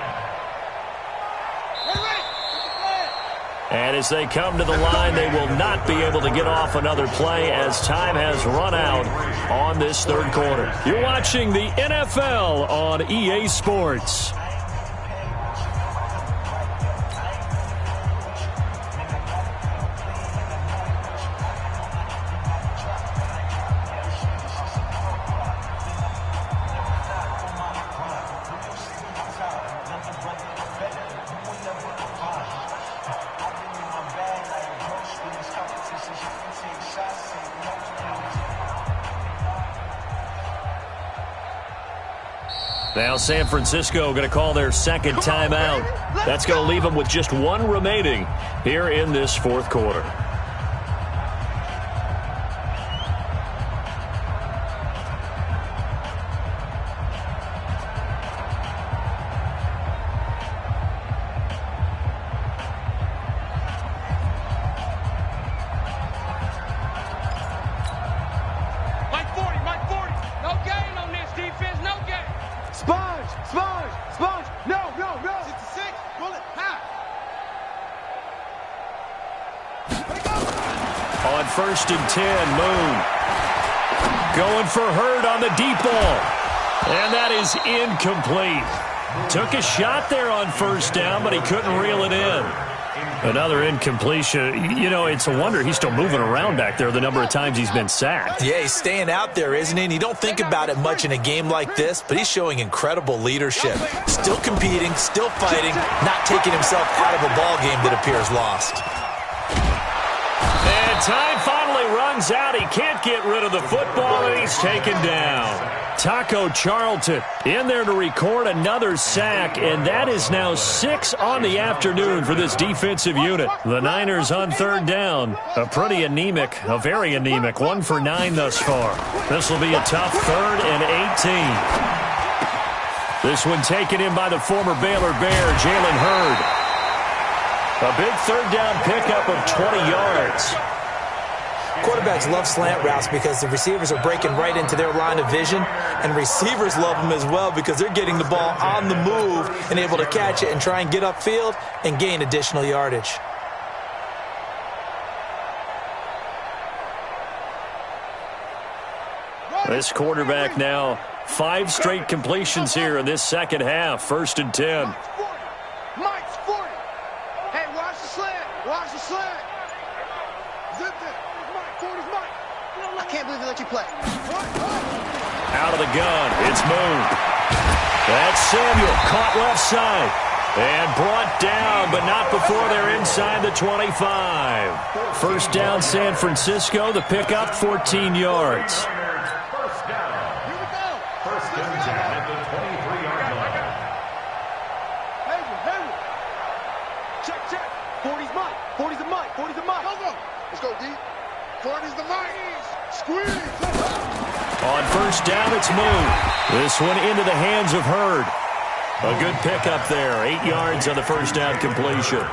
And as they come to the line, they will not be able to get off another play as time has run out on this third quarter. You're watching the NFL on EA Sports. Now San Francisco going to call their second timeout. That's going to leave them with just 1 remaining here in this fourth quarter. First and 10, Moon. Going for Hurd on the deep ball. And that is incomplete. Took a shot there on first down, but he couldn't reel it in. Another incompletion. You know, it's a wonder he's still moving around back there the number of times he's been sacked. Yeah, he's staying out there, isn't he? And you don't think about it much in a game like this, but he's showing incredible leadership. Still competing, still fighting, not taking himself out of a ball game that appears lost. And time finally runs out. He can't get rid of the football, and he's taken down. Taco Charlton in there to record another sack, and that is now 6 on the afternoon for this defensive unit. The Niners on third down. A very anemic, 1 for 9 thus far. This will be a tough 3rd and 18. This one taken in by the former Baylor Bear, Jalen Hurd. A big third down pickup of 20 yards. Quarterbacks love slant routes because the receivers are breaking right into their line of vision, and receivers love them as well because they're getting the ball on the move and able to catch it and try and get upfield and gain additional yardage. This quarterback now 5 straight completions here in this second half. 1st and 10. Mike's 40. Hey, watch the slant. Watch the slant. Zip it. Mike. 40's Mike. I can't believe they let you play. Out of the gun. It's moved. That's Samuel. Caught left side. And brought down, but not before they're inside the 25. 1st down, San Francisco. The pickup, 14 yards. Let's go deep. 40's the Mike. Squeeze. On 1st down, it's moved. This one into the hands of Hurd. A good pickup there. 8 yards on the 1st down completion.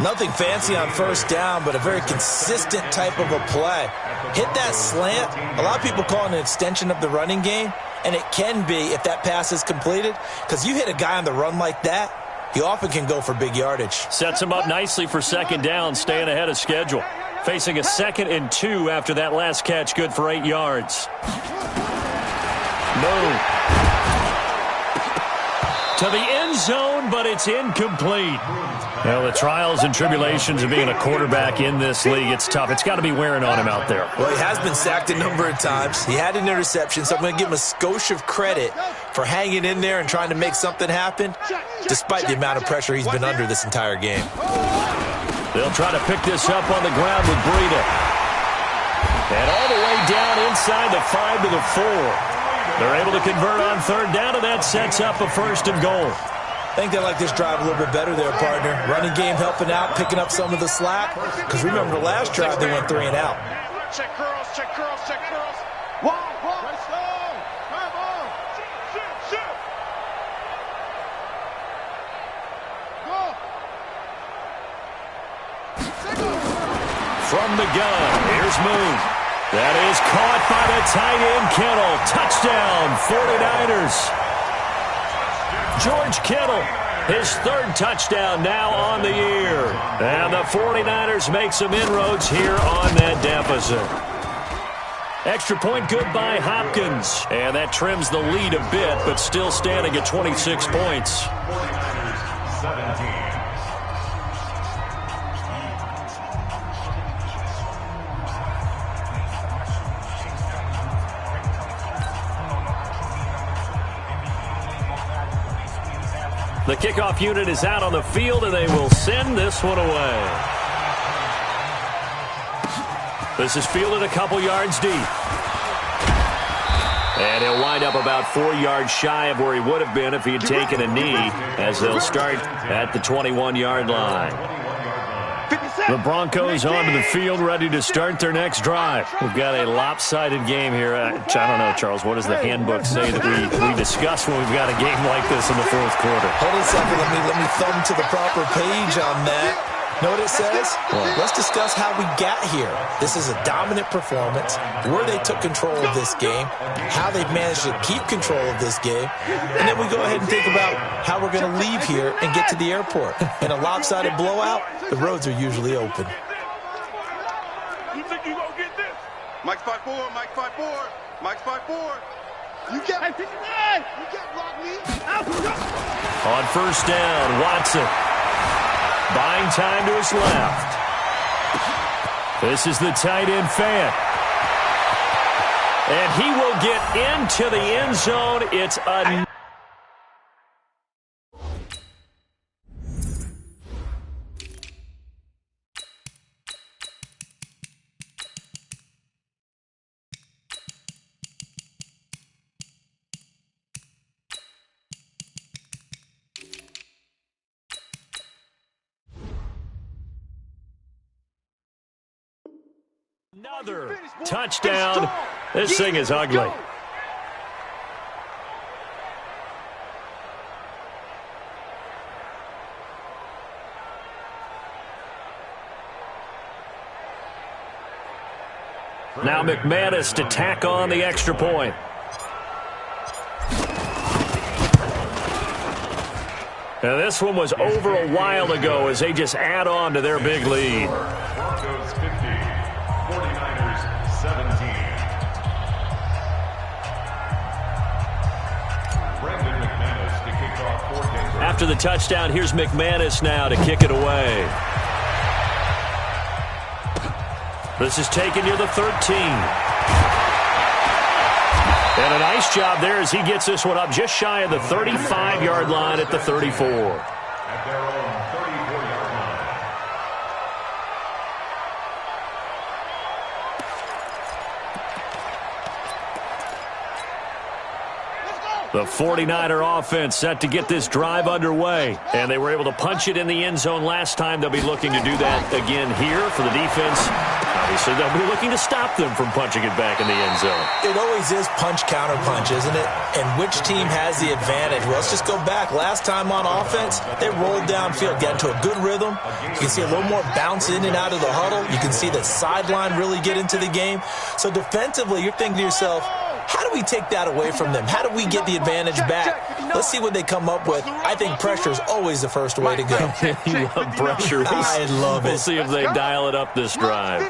Nothing fancy on 1st down, but a very consistent type of a play. Hit that slant. A lot of people call it an extension of the running game, and it can be if that pass is completed, because you hit a guy on the run like that, he often can go for big yardage. Sets him up nicely for 2nd down, staying ahead of schedule. Facing a 2nd and 2 after that last catch, good for 8 yards. Move. To the end zone, but it's incomplete. Well, the trials and tribulations of being a quarterback in this league, it's tough. It's got to be wearing on him out there. Well, he has been sacked a number of times. He had an interception, so I'm going to give him a skosh of credit for hanging in there and trying to make something happen, despite the amount of pressure he's been under this entire game. They'll try to pick this up on the ground with Breida. And all the way down inside the 5 to the 4. They're able to convert on 3rd down, and that sets up a 1st and goal. I think they like this drive a little bit better there, partner. Running game helping out, picking up some of the slack. Because remember the last drive, they went 3 and out. Check curls, check curls, check curls. Wall. Let's go. Come on. Shoot. Go. From the gun, here's Moon. That is caught by the tight end, Kittle. Touchdown, 49ers. George Kittle, his 3rd touchdown now on the year. And the 49ers make some inroads here on that deficit. Extra point good by Hopkins. And that trims the lead a bit, but still standing at 26 points. 17. The kickoff unit is out on the field, and they will send this one away. This is fielded a couple yards deep. And he'll wind up about 4 yards shy of where he would have been if he had taken a knee, as they'll start at the 21-yard line. The Broncos onto the field, ready to start their next drive. We've got a lopsided game here. I don't know, Charles, what does the handbook say that we discuss when we've got a game like this in the 4th quarter? Hold on a second. Let me thumb to the proper page on that. Know what it says? Let's discuss how we got here. This is a dominant performance, where they took control of this game, how they've managed to keep control of this game, and then we go ahead and think about how we're going to leave here and get to the airport. In a lopsided blowout, the roads are usually open. You think you gonna get this? Mike's 5'4", Mike's 5'4", Mike's 5'4". You get block me. On 1st down, Watson. Buying time to his left. This is the tight end, Fant. And he will get into the end zone. It's a... Another touchdown. This thing is ugly. Now McManus to tack on the extra point. Now this one was over a while ago as they just add on to their big lead. Broncos 50, 49ers 17. Brandon McManus to kick off for Denver. After the touchdown, here's McManus now to kick it away. This is taken near the 13. And a nice job there as he gets this one up just shy of the 35-yard line at the 34. At their own 34-yard line. The 49er offense set to get this drive underway. And they were able to punch it in the end zone last time. They'll be looking to do that again here for the defense. Obviously, they'll be looking to stop them from punching it back in the end zone. It always is punch-counter-punch, isn't it? And which team has the advantage? Well, let's just go back. Last time on offense, they rolled downfield, got into a good rhythm. You can see a little more bounce in and out of the huddle. You can see the sideline really get into the game. So defensively, you're thinking to yourself, how do we take that away from them? How do we get the advantage back? Let's see what they come up with. I think pressure is always the first way to go. You love pressure. I love it. We'll see if they dial it up this drive.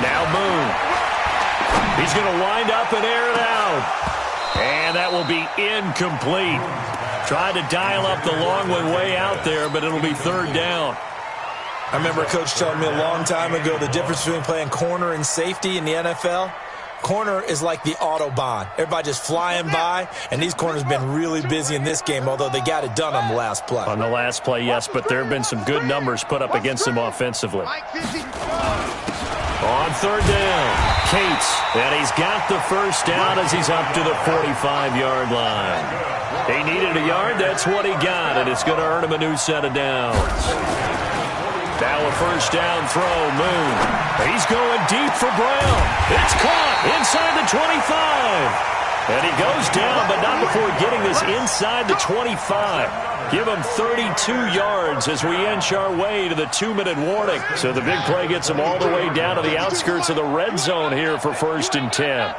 Now Boone. He's going to wind up and air it out. And that will be incomplete. Tried to dial up the long one way out there, but it'll be third down. I remember a coach telling me a long time ago the difference between playing corner and safety in the NFL. Corner is like the Autobahn. Everybody just flying by, and these corners have been really busy in this game, although they got it done on the last play. On the last play, yes, but there have been some good numbers put up against them offensively. On third down, Cates, and he's got the first down as he's up to the 45-yard line. He needed a yard, that's what he got, and it's going to earn him a new set of downs. Now a first down throw, Moon. He's going deep for Brown. It's caught inside the 25. And he goes down, but not before getting this inside the 25. Give him 32 yards as we inch our way to the 2-minute warning. So the big play gets him all the way down to the outskirts of the red zone here for 1st and 10.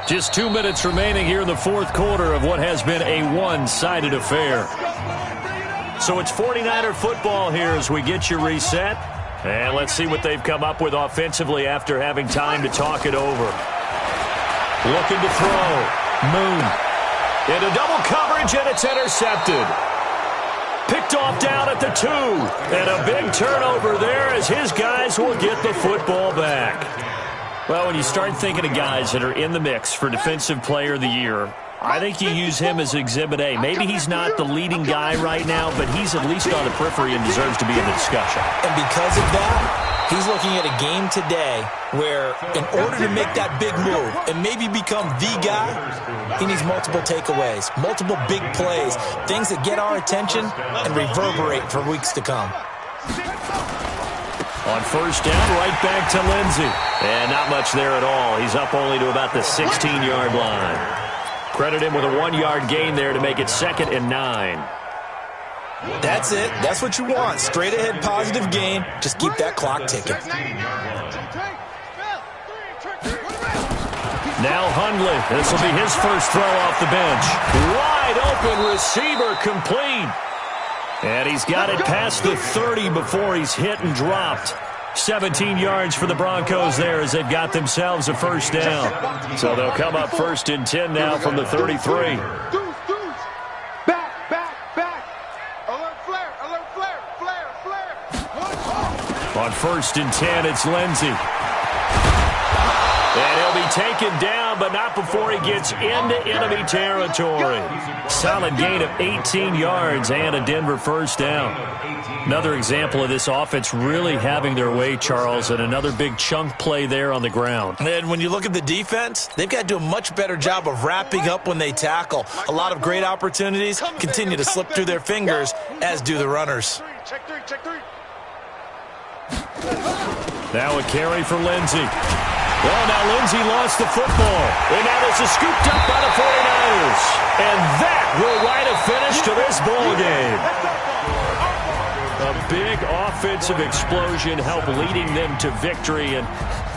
Just 2 minutes remaining here in the fourth quarter of what has been a one-sided affair. So it's 49er football here as we get you reset. And let's see what they've come up with offensively after having time to talk it over. Looking to throw. Moon. Into double coverage, and it's intercepted. Picked off down at the 2. And a big turnover there as his guys will get the football back. Well, when you start thinking of guys that are in the mix for Defensive Player of the Year, I think you use him as Exhibit A. Maybe he's not the leading guy right now, but he's at least on the periphery and deserves to be in the discussion. And because of that, he's looking at a game today where in order to make that big move and maybe become the guy, he needs multiple takeaways, multiple big plays, things that get our attention and reverberate for weeks to come. On first down, right back to Lindsey. And not much there at all. He's up only to about the 16-yard line. Credit him with a 1-yard gain there to make it 2nd and 9. That's it. That's what you want. Straight ahead positive gain. Just keep that clock ticking. Now Hundley. This will be his first throw off the bench. Wide open receiver complete. And he's got it past the 30 before he's hit and dropped. 17 yards for the Broncos there as they've got themselves a first down. So they'll come up 1st and 10 now from the 33. Back. Alert flare. On 1st and 10, it's Lindsey. And he'll be taken down, but not before he gets into enemy territory. Solid gain of 18 yards and a Denver first down. Another example of this offense really having their way, Charles, and another big chunk play there on the ground. And when you look at the defense, they've got to do a much better job of wrapping up when they tackle. A lot of great opportunities continue to slip through their fingers, as do the runners. Check three. Now a carry for Lindsey. Well, now Lindsey lost the football. And now this is scooped up by the 49ers. And that will write a finish to this ball game. A big offensive explosion help leading them to victory. And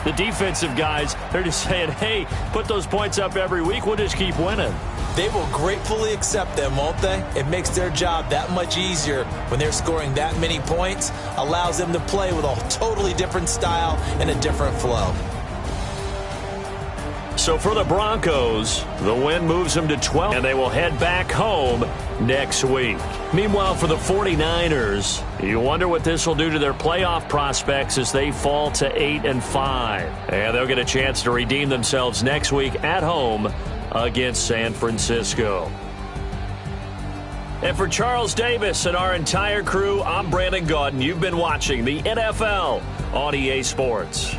the defensive guys, they're just saying, hey, put those points up every week. We'll just keep winning. They will gratefully accept them, won't they? It makes their job that much easier when they're scoring that many points. Allows them to play with a totally different style and a different flow. So for the Broncos, the win moves them to 12, and they will head back home next week. Meanwhile, for the 49ers, you wonder what this will do to their playoff prospects as they fall to 8-5. And they'll get a chance to redeem themselves next week at home against San Francisco. And for Charles Davis and our entire crew, I'm Brandon Gaudin. You've been watching the NFL on EA Sports.